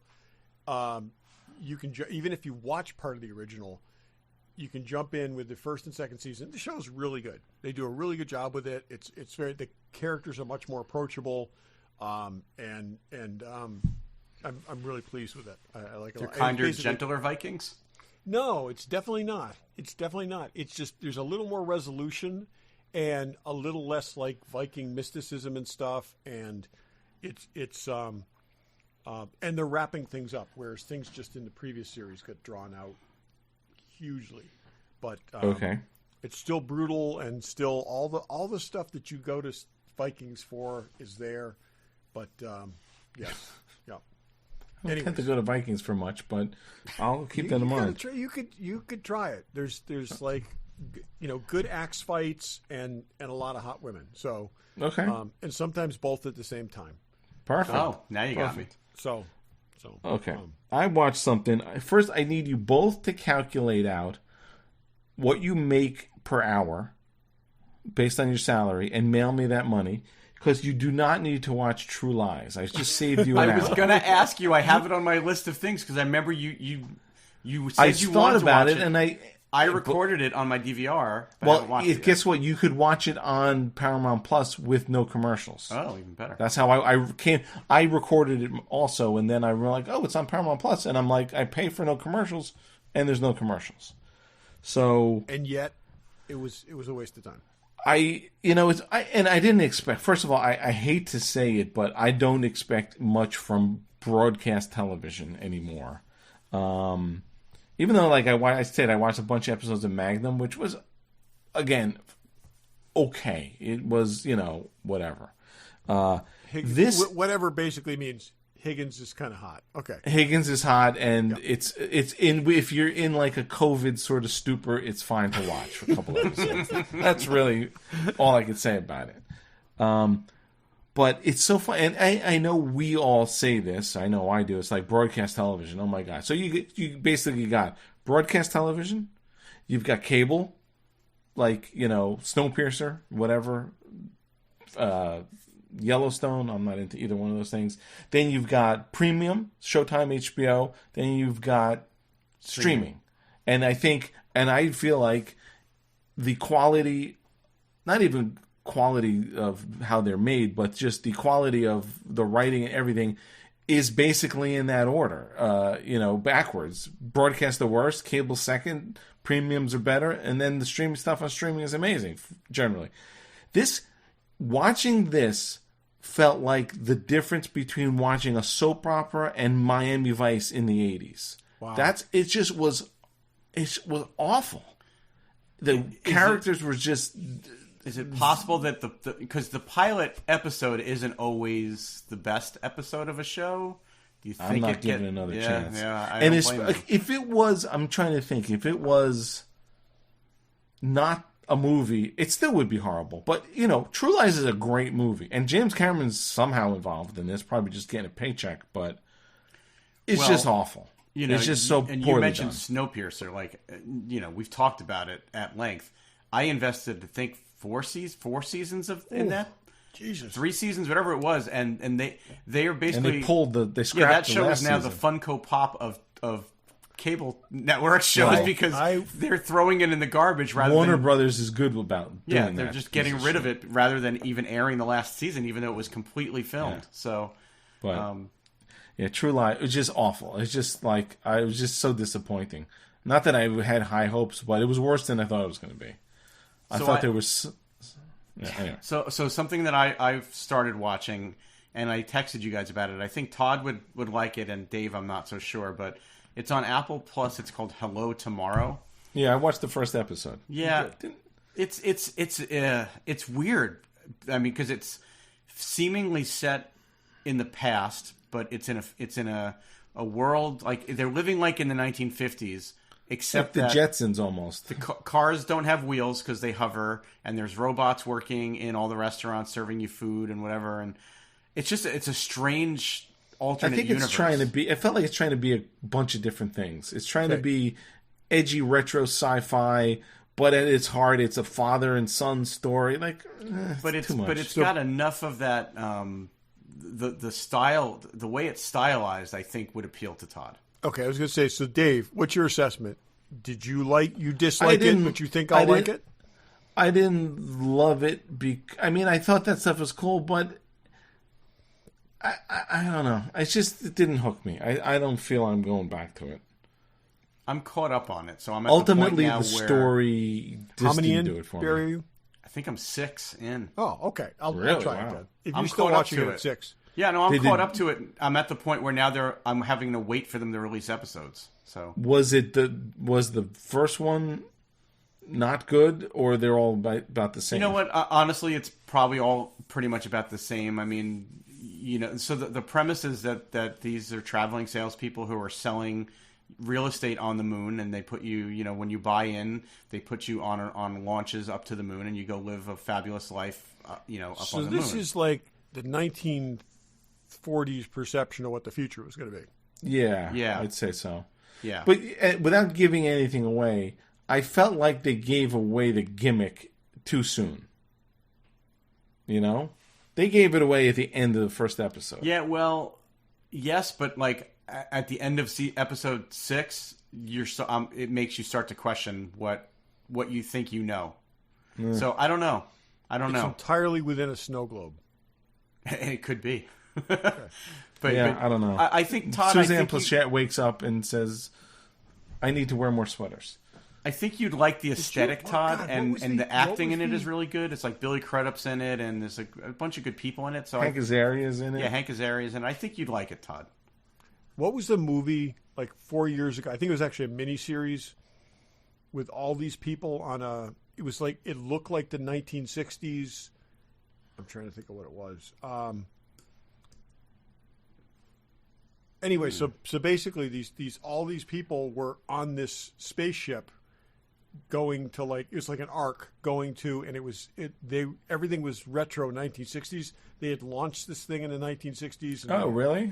You can even if you watch part of the original, you can jump in with the first and second season. The show's really good. They do a really good job with it. It's very the characters are much more approachable, and I'm really pleased with it. I like it. They're a lot. kinder, It's basically- gentler Vikings. No, it's definitely not. It's definitely not. It's just there's a little more resolution and a little less like Viking mysticism and stuff, and it's and they're wrapping things up, whereas things just in the previous series got drawn out hugely. But Okay. it's still brutal and still all the stuff that you go to Vikings for is there. But yes, yeah. I don't tend to go to Vikings for much, but I'll keep that in mind. You could try it. There's like good axe fights and a lot of hot women. So Okay. and sometimes both at the same time. Perfect. Oh, now you got me. So Okay. I watched something. First, I need you both to calculate out what you make per hour based on your salary and mail me that money. Because you do not need to watch True Lies. I just saved you an I was hour. going to ask you. I have it on my list of things because I remember you said I you thought wanted to about watch it, and I recorded it on my DVR. But I haven't watched it yet. guess what? You could watch it on Paramount Plus with no commercials. Oh, even better. That's how I came. I recorded it also, and then I was like, "Oh, it's on Paramount Plus," and I'm like, "I pay for no commercials, and there's no commercials." So, and yet it was a waste of time. I didn't expect. First of all, I hate to say it, but I don't expect much from broadcast television anymore. Even though, like I said, I watched a bunch of episodes of Magnum, which was, again, okay. It was, whatever. Whatever basically means Higgins is kind of hot. Okay. Higgins is hot, and it's in. If you're in like a COVID sort of stupor, it's fine to watch for a couple episodes. That's really all I could say about it. But it's so fun, and I know we all say this. I know I do. It's like broadcast television. Oh my god! So you basically got broadcast television. You've got cable, like Snowpiercer, whatever, Yellowstone. I'm not into either one of those things. Then you've got premium, Showtime, HBO. Then you've got streaming, and I feel like the quality, not even quality of how they're made, but just the quality of the writing and everything is basically in that order, backwards. Broadcast the worst, cable second, premiums are better, and then the streaming stuff on streaming is amazing, generally. Watching this felt like the difference between watching a soap opera and Miami Vice in the 80s. Wow. It was awful. The characters were just... Is it possible that because the pilot episode isn't always the best episode of a show? Do you think I'm not giving it another chance? Yeah, if it was, I'm trying to think. If it was not a movie, it still would be horrible. But True Lies is a great movie, and James Cameron's somehow involved in this, probably just getting a paycheck. But it's just awful. It's just so poorly And you mentioned done. Snowpiercer, we've talked about it at length. I invested, I think, 4 seasons in that. Jesus. 3 seasons, whatever it was, and they are basically and they scrapped that show is now season. the Funko Pop of cable network shows because they're throwing it in the garbage rather Warner than Brothers is good about doing that. they're just getting rid of it rather than even airing the last season, even though it was completely filmed. Yeah. So, but True Lies, it was just awful. It's just like it was just so disappointing. Not that I had high hopes, but it was worse than I thought it was going to be. I thought there was. Yeah, anyway. So something that I've started watching, and I texted you guys about it. I think Todd would like it, and Dave, I'm not so sure, but it's on Apple Plus. It's called Hello Tomorrow. Yeah, I watched the first episode. Yeah, it's weird. I mean, because it's seemingly set in the past, but it's in a world like they're living like in the 1950s. Except the that Jetsons almost. The cars don't have wheels because they hover, and there's robots working in all the restaurants serving you food and whatever. And it's a strange alternate universe. It felt like it's trying to be a bunch of different things. It's trying to be edgy retro sci-fi, but at its heart, it's a father and son story. But it's got enough of that. The style, the way it's stylized, I think would appeal to Todd. Okay, I was going to say, so Dave, what's your assessment? Did you dislike it, but you think I'll like it? I didn't love it. I thought that stuff was cool, but I don't know. It didn't hook me. I don't feel I'm going back to it. I'm caught up on it, so I'm at ultimately the point now story. How many in? Do it for me. Are you? I think I'm 6 in. Oh, okay. I'll try it then. If I'm you're still watching it at 6. Yeah, no, I'm caught up to it. I'm at the point where now I'm having to wait for them to release episodes. So was the first one not good, or they're all about the same? You know what? Honestly, it's probably all pretty much about the same. I mean, so the premise is that these are traveling salespeople who are selling real estate on the moon, and they put you, when you buy in, they put you on launches up to the moon, and you go live a fabulous life, up on the moon. So this is like the 1940s perception of what the future was going to be. Yeah, I'd say so. Yeah, but without giving anything away, I felt like they gave away the gimmick too soon. They gave it away at the end of the first episode. Yeah, well, yes, but at the end of episode 6, it makes you start to question what you think you know. So I don't know. It's entirely within a snow globe. It could be. But I don't know. I think Todd. Suzanne Plachette wakes up and says, "I need to wear more sweaters." I think you'd like the aesthetic, Todd, and the acting in it is really good. It's like Billy Crudup's in it, and there's a bunch of good people in it. So Hank Azaria's in it. Yeah, Hank Azaria's in it. I think you'd like it, Todd. What was the movie 4 years ago? I think it was actually a miniseries with all these people on a. It was it looked like the 1960s. I'm trying to think of what it was. Anyway, so basically all these people were on this spaceship, going to like it was like an arc going to, and everything was retro 1960s. They had launched this thing in the 1960s. Oh, really?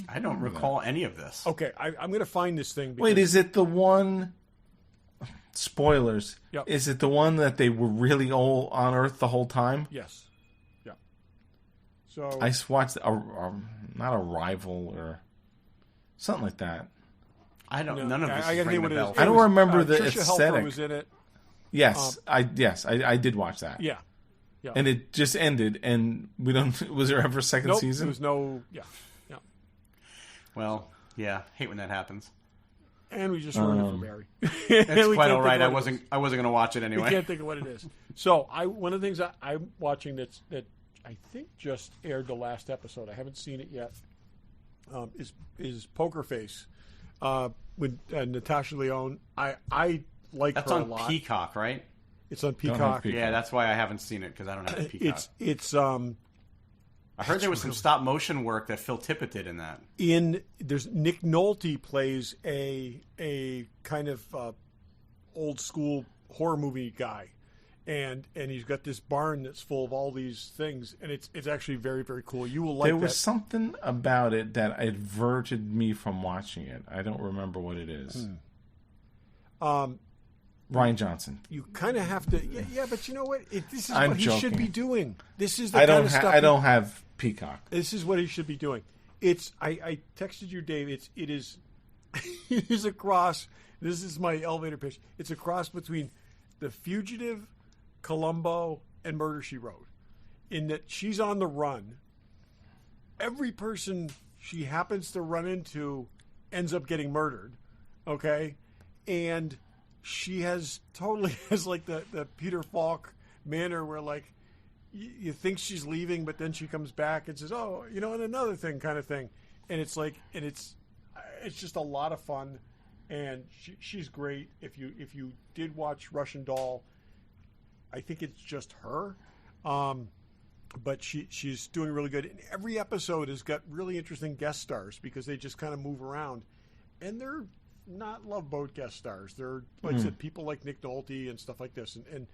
I don't recall any of this. Okay, I'm going to find this thing. Wait, is it the one? Spoilers. Yep. Is it the one that they were really all on Earth the whole time? Yes. Yeah. So I watched not a rival or something like that. I don't. None of this. I is ringing what a it bell. is. I don't remember the Tricia aesthetic. Helfer was in it. Yes, I did watch that. Yeah. And it just ended, and we don't. Was there ever a second season? There was no. Yeah. Well, yeah. Hate when that happens. And we just ruined it for Barry. It's quite all right. I wasn't going to watch it anyway. We can't think of what it is. So one of the things I'm watching that I think just aired the last episode. I haven't seen it yet. Is Poker Face with Natasha Lyonne. I like That's her a on lot. Peacock, right? It's on Peacock. Yeah, that's why I haven't seen it because I don't have a Peacock. It's I heard there was some stop motion work that Phil Tippett did in that. There's Nick Nolte plays a kind of old school horror movie guy, and he's got this barn that's full of all these things, and it's actually very, very cool. You will like there that. was something about it that averted me from watching it. I don't remember what it is. Rian Johnson. You kind of have to, yeah. But you know what? This is I'm what he joking. should be doing. This is the I kind don't. of stuff. I don't have Peacock. This is what he should be doing. I texted you, Dave. It is it is a cross. This is my elevator pitch. It's a cross between The Fugitive, Columbo, and Murder, She Wrote. In that she's on the run. Every person she happens to run into ends up getting murdered. Okay, and she totally has like the Peter Falk manner where like you think she's leaving, but then she comes back and says, "Oh, and another thing," kind of thing. And it's like, and it's just a lot of fun, and she's great. If you did watch Russian Doll, I think it's just her, but she's doing really good. And every episode has got really interesting guest stars because they just kind of move around, and they're not Love Boat guest stars. They're like I said, people like Nick Nolte and stuff like this, and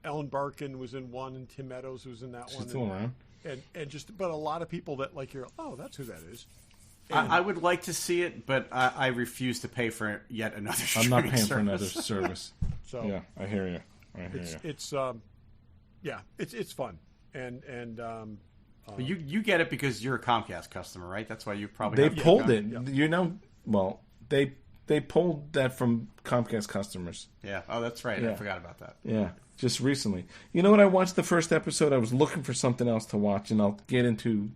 Ellen Barkin was in one, and Tim Meadows was in that one. She's still around. But a lot of people that like you're, oh, that's who that is. I would like to see it, but I refuse to pay for yet another I'm not paying service. for another service. So yeah, I hear you. It's fun, and But you get it because you're a Comcast customer, right? That's why you probably they pulled it. Yeah. Well, they pulled that from Comcast customers. Yeah. Oh, that's right. Yeah. I forgot about that. Yeah, just recently. You know what? I watched the first episode. I was looking for something else to watch, and I'll get into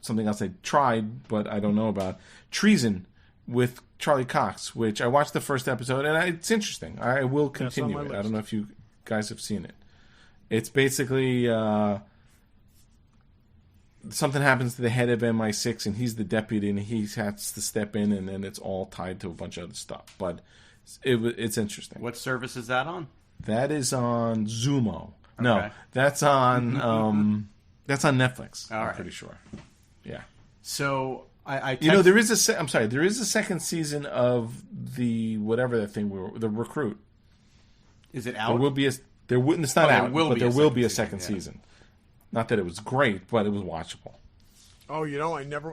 something else I tried, but I don't know about. Treason with Charlie Cox, which I watched the first episode, and it's interesting. I will continue it. I don't know if you guys have seen it. It's basically something happens to the head of MI6, and he's the deputy, and he has to step in, and then it's all tied to a bunch of other stuff. But it's interesting. What service is that on? That is on Zumo. Okay. No, that's on Netflix. All I'm right. pretty sure. Yeah. So there is there is a second season of the whatever that thing the Recruit. Is it out? There will be it's not out, but there will be a second season. season. Not that it was great, but it was watchable. oh,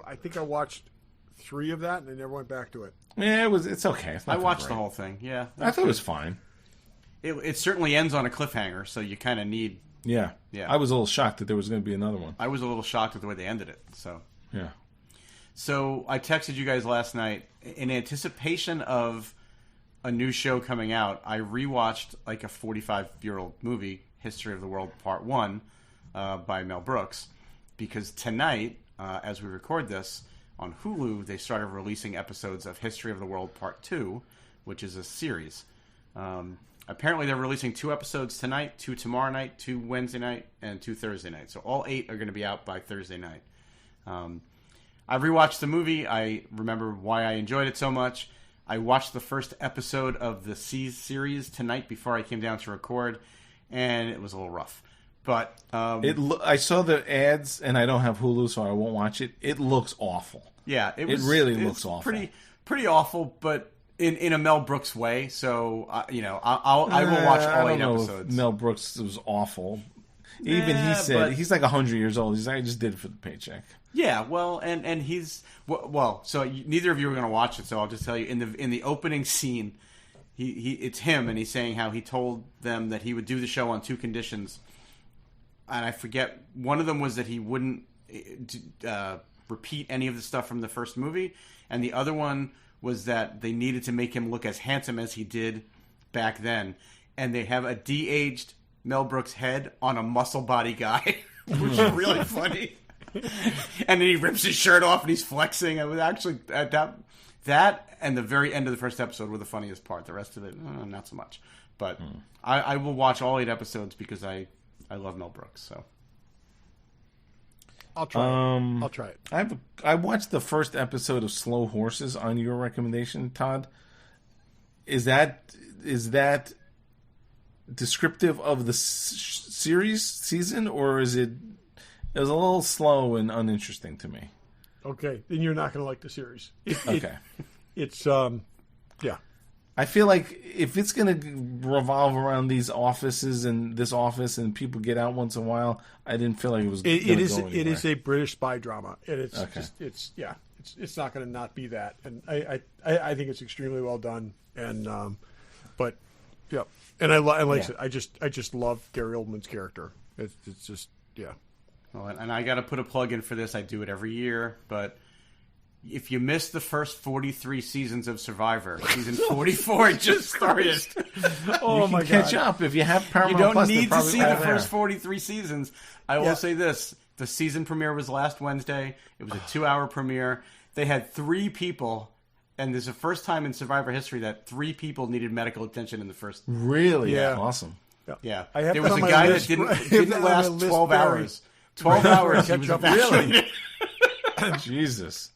I think I watched 3 of that, and I never went back to it. Yeah, it's okay. It's I not watched great. the whole thing. Yeah, I thought it was fine. It certainly ends on a cliffhanger, so you kind of need. Yeah. Yeah. I was a little shocked that there was going to be another one. I was a little shocked at the way they ended it. So Yeah. So I texted you guys last night in anticipation of a new show coming out. I rewatched like a 45-year-old movie, History of the World Part 1, by Mel Brooks, because tonight, as we record this, on Hulu, they started releasing episodes of History of the World Part 2, which is a series. Apparently, they're releasing 2 episodes tonight, 2 tomorrow night, 2 Wednesday night, and 2 Thursday night. So all 8 are going to be out by Thursday night. I rewatched the movie. I remember why I enjoyed it so much. I watched the first episode of the series tonight before I came down to record, and it was a little rough. But I saw the ads, and I don't have Hulu, so I won't watch it. It looks awful. Yeah, it really looks awful. Pretty awful, but in a Mel Brooks way. So I will watch all 8 episodes. Mel Brooks was awful. Even he said he's like 100 years old. He's like, I just did it for the paycheck. Yeah, well, and he's so neither of you are going to watch it, so I'll just tell you in the opening scene, it's him, and he's saying how he told them that he would do the show on 2 conditions, and I forget, one of them was that he wouldn't repeat any of the stuff from the first movie, and the other one was that they needed to make him look as handsome as he did back then, and they have a de-aged Mel Brooks head on a muscle body guy, which is really funny. And then he rips his shirt off and he's flexing. It was actually that and the very end of the first episode were the funniest part. The rest of it, not so much. But I will watch all 8 episodes because I love Mel Brooks. So I'll try it. I watched the first episode of Slow Horses on your recommendation, Todd. Is that descriptive of the season, or is it? It was a little slow and uninteresting to me. Okay, then you're not going to like the series. Okay, it's yeah. I feel like if it's going to revolve around these offices and this office and people get out once in a while, I didn't feel like it was. It is a British spy drama, and it's okay. It's not going to not be that, and I think it's extremely well done, and but yeah, and like I said, I just love Gary Oldman's character. It's just yeah. Well, and I got to put a plug in for this. I do it every year, but if you missed the first 43 seasons of Survivor, season 44 just started. Oh my God! Catch up if you have Paramount. You don't Plus, need to see the first 43 seasons. I will say this: the season premiere was last Wednesday. It was a 2-hour premiere. They had 3 people, and this is the first time in Survivor history that 3 people needed medical attention in the first. Really? Yeah. Awesome. Yeah. There was a guy that didn't last 12 hours. 12 hours. He was really? Jesus.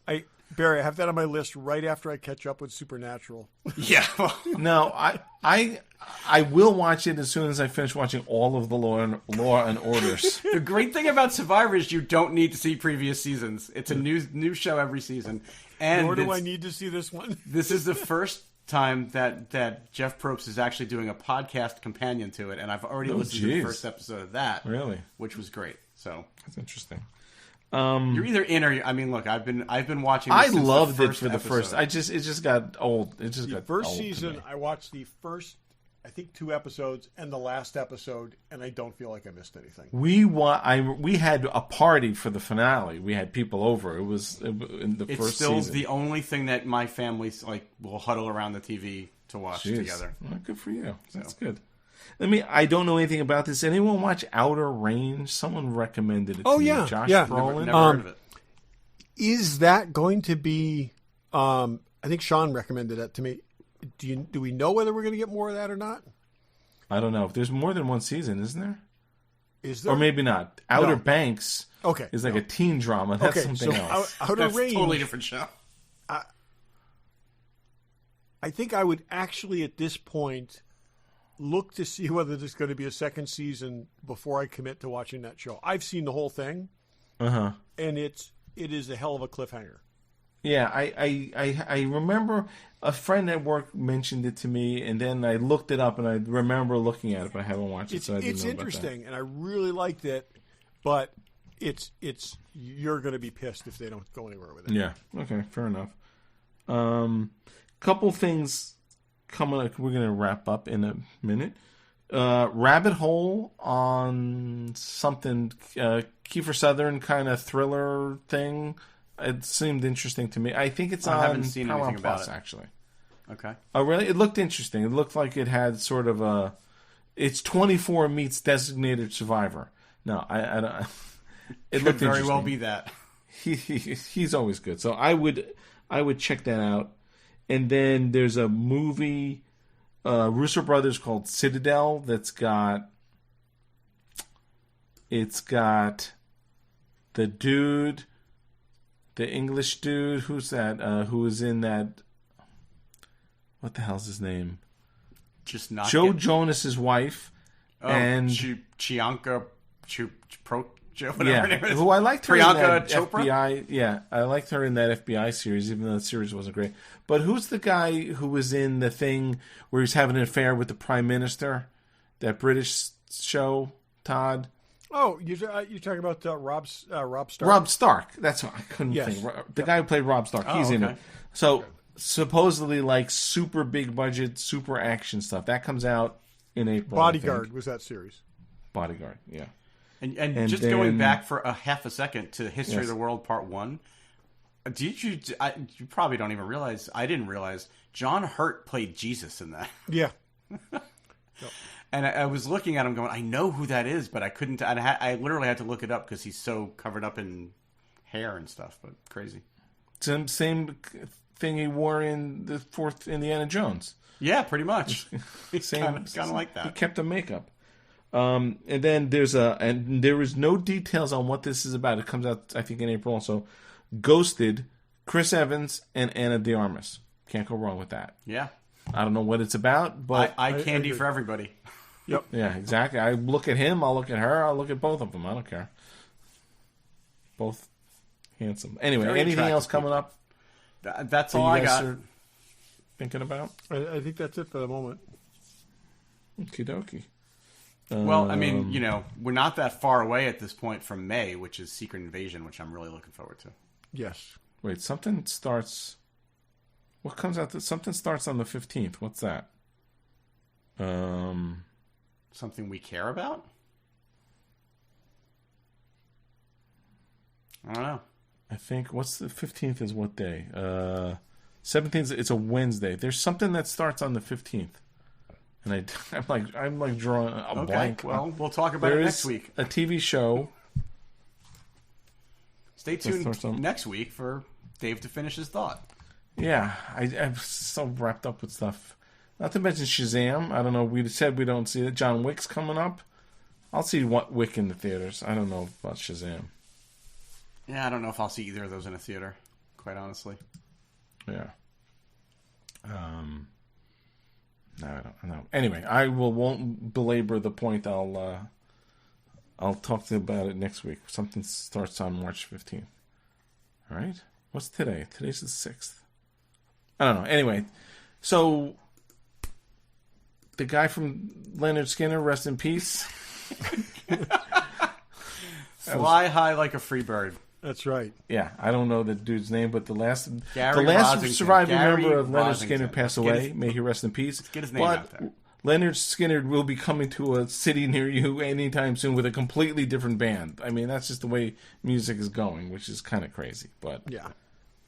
Barry, I have that on my list right after I catch up with Supernatural. Yeah. No, I will watch it as soon as I finish watching all of the Law and Orders. The great thing about Survivor is you don't need to see previous seasons. It's a new show every season. And nor do I need to see this one. This is the first time that Jeff Probst is actually doing a podcast companion to it, and I've already listened to the first episode of that. Really? Which was great. So that's interesting. You're either in or I mean, look, I've been watching. I This since loved the it first for the episode. first. It just got old. It just got first old season. I watched the first, I think, 2 episodes and the last episode, and I don't feel like I missed anything. We had a party for the finale. We had people over. It was in the first season. It's still the only thing that my family will huddle around the TV to watch together. Well, good for you. That's good. I don't know anything about this. Anyone watch Outer Range? Someone recommended it to me. Josh Brolin. Never heard of it. Is that going to be? I think Sean recommended that to me. Do we know whether we're going to get more of that or not? I don't know. If there's more than one season, isn't there? Is there? Or maybe not. Outer Banks. Okay. Is like a teen drama. That's something else. Outer Range. A totally different show. I think I would actually at this point look to see whether there's going to be a second season before I commit to watching that show. I've seen the whole thing, and it is a hell of a cliffhanger. Yeah, I remember a friend at work mentioned it to me, and then I looked it up, and I remember looking at it, but I haven't watched it, so I didn't know about that. It's interesting, and I really liked it, but it's you're going to be pissed if they don't go anywhere with it. Yeah, okay, fair enough. Couple things coming up. We're going to wrap up in a minute. Rabbit Hole on something, Kiefer Sutherland kind of thriller thing. It seemed interesting to me. I think it's on haven't seen Paramount anything about Plus, it. actually. Okay. Oh, really? It looked interesting. It looked like it had sort of a... It's 24 meets Designated Survivor. No, I don't... It looked very interesting. well be that. He's always good. So I would check that out. And then there's a movie, Russo Brothers, called Citadel. That's got the dude, the English dude. Who's that? Who was in that? What the hell's his name? Just not Joe Jonas's wife. Oh, and Chianca whatever her name is. Who I liked her Priyanka in that Chopra? FBI. Yeah, I liked her in that FBI series, even though the series wasn't great. But who's the guy who was in the thing where he's having an affair with the Prime Minister? That British show, Todd? Oh, you're talking about Rob Stark? Rob Stark. That's what I couldn't Yes. think. The guy who played Rob Stark. He's in okay. it. So supposedly like super big budget, super action stuff. That comes out in April. Bodyguard was that series. Bodyguard, yeah. And just then, going back for a half a second to History Yes. of the World Part 1, you probably don't even realize, I didn't realize, John Hurt played Jesus in that. Yeah. And I was looking at him going, I know who that is, but I couldn't, I literally had to look it up because he's so covered up in hair and stuff, but crazy. Same thing he wore in the fourth Indiana Jones. Yeah, pretty much. Same, kind of like that. He kept the makeup. And then there is no details on what this is about. It comes out, I think, in April also. Ghosted, Chris Evans, and Ana de Armas. Can't go wrong with that. Yeah. I don't know what it's about, but Eye candy for everybody. Yep. yeah, exactly. I look at him, I'll look at her, I'll look at both of them. I don't care. Both handsome. Anyway, Very anything attractive else coming up? That's that all you I guys got. are thinking about? I think that's it for the moment. Okie dokie. Well, I mean, we're not that far away at this point from May, which is Secret Invasion, which I'm really looking forward to. Yes. Wait, something starts. What comes out? Something starts on the 15th. What's that? Something we care about? I don't know. I think what's the 15th is what day? 17th. It's a Wednesday. There's something that starts on the 15th, and I'm like drawing a blank. Well, we'll talk about There it is next week. a TV show. Stay tuned starts on- next week for Dave to finish his thought. Yeah, I'm so wrapped up with stuff. Not to mention Shazam. I don't know. We said we don't see it. John Wick's coming up. I'll see Wick in the theaters. I don't know about Shazam. Yeah, I don't know if I'll see either of those in a theater, quite honestly. Yeah. No, I don't know. Anyway, I won't belabor the point. I'll talk to you about it next week. Something starts on March 15th. All right. What's today? Today's the 6th. I don't know. Anyway, so the guy from Leonard Skinner, rest in peace. Fly high like a free bird. That's right. Yeah, I don't know the dude's name, but the last Gary Rosington. surviving Gary member of Leonard Rosington. Skinner passed away. May he rest in peace. Get his name out there. Leonard Skinner will be coming to a city near you anytime soon with a completely different band. I mean, that's just the way music is going, which is kind of crazy. But Yeah.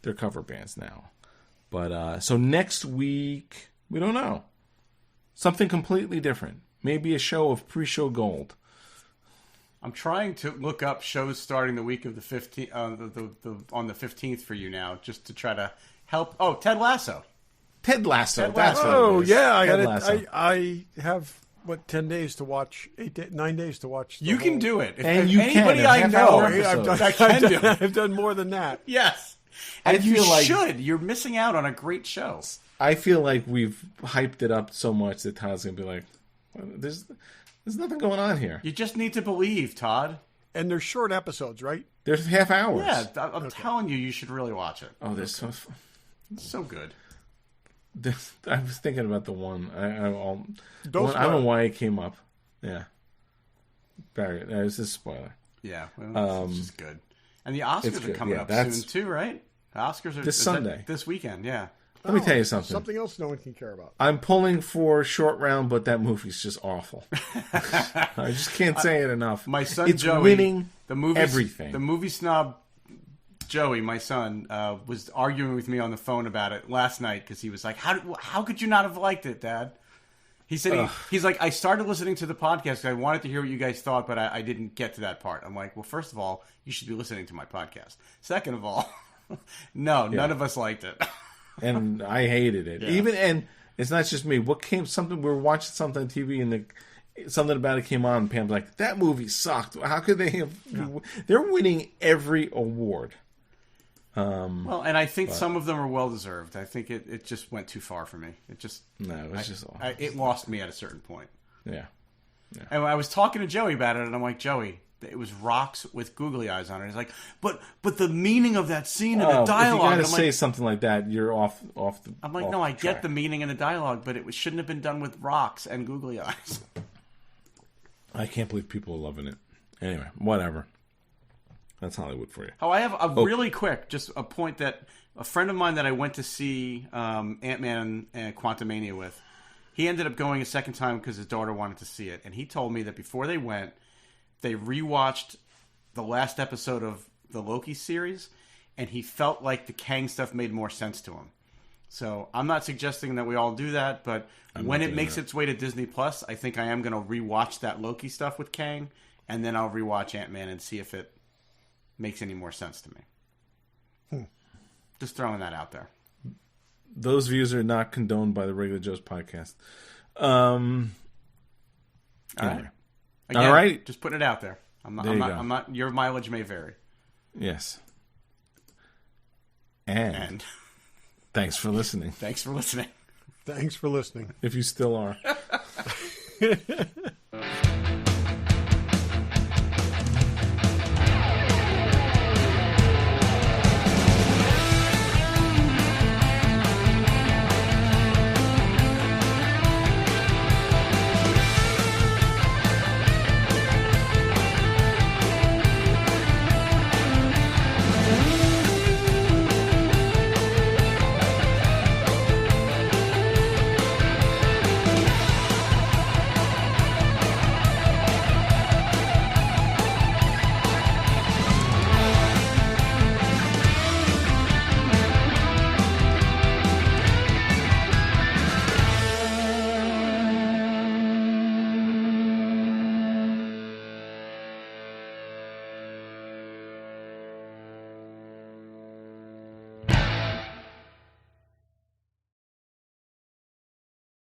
they're cover bands now. But so next week, we don't know. Something completely different. Maybe a show of pre-show gold. I'm trying to look up shows starting the week of the 15th, on the 15th for you now, just to try to help. Oh, Ted Lasso. Ted Lasso. Ted That's Lasso. what it Oh is. yeah, I Ted got Lasso. it. I have 10 days to watch. 9 days to watch. You can do it. And you can. Anybody A I half-hour know episode. that can do it. I've done more than that. Yes. I And you feel like- should. You're missing out on a great show. I feel like we've hyped it up so much that Todd's gonna be like, "There's nothing going on here." You just need to believe, Todd. And they're short episodes, right? There's half hours. Yeah, I'm telling you, you should really watch it. Oh, there's so. It's so good. I was thinking about the one. I Don't don't know spoil. why it came up. Yeah, Barry. It's a spoiler. Yeah, well, it's just good. And the Oscars are good. coming Yeah, up that's- soon too, right? The Oscars are This is that Sunday. this weekend. Yeah. Let me tell you something. Something else no one can care about. I'm pulling for Short Round, but that movie's just awful. I just can't say it enough. My son it's Joey, winning the movie, everything. The movie snob Joey, my son, was arguing with me on the phone about it last night because he was like, "How could you not have liked it, Dad?" He said he's like, "I started listening to the podcast because I wanted to hear what you guys thought, but I didn't get to that part." I'm like, "Well, first of all, you should be listening to my podcast. Second of all, no, none of us liked it." And I hated it. Yeah. And it's not just me. We were watching something on TV and something about it came on and Pam's like, "That movie sucked. How could they have they're winning every award." Well, and I think some of them are well deserved. I think it just went too far for me. It just just awful. it lost me at a certain point. Yeah. And I was talking to Joey about it, and I'm like, "Joey, it was rocks with googly eyes on it. He's like, but the meaning of that scene in the dialogue. If you gotta say something like that, you're off the. I'm like, no, I get the meaning in the dialogue, but it shouldn't have been done with rocks and googly eyes. I can't believe people are loving it. Anyway, whatever. That's Hollywood for you. Oh, I have a really quick, just a point that a friend of mine that I went to see Ant-Man and Quantumania with, he ended up going a second time because his daughter wanted to see it. And he told me that before they went, they rewatched the last episode of the Loki series, and he felt like the Kang stuff made more sense to him. So I'm not suggesting that we all do that, but when it makes its way to Disney Plus, I think I am going to rewatch that Loki stuff with Kang, and then I'll rewatch Ant-Man and see if it makes any more sense to me. Just throwing that out there. Those views are not condoned by the Regular Joe's podcast. All right. Again, all right. Just putting it out there. I'm not. Your mileage may vary. Yes. And thanks for listening. Thanks for listening. Thanks for listening. If you still are.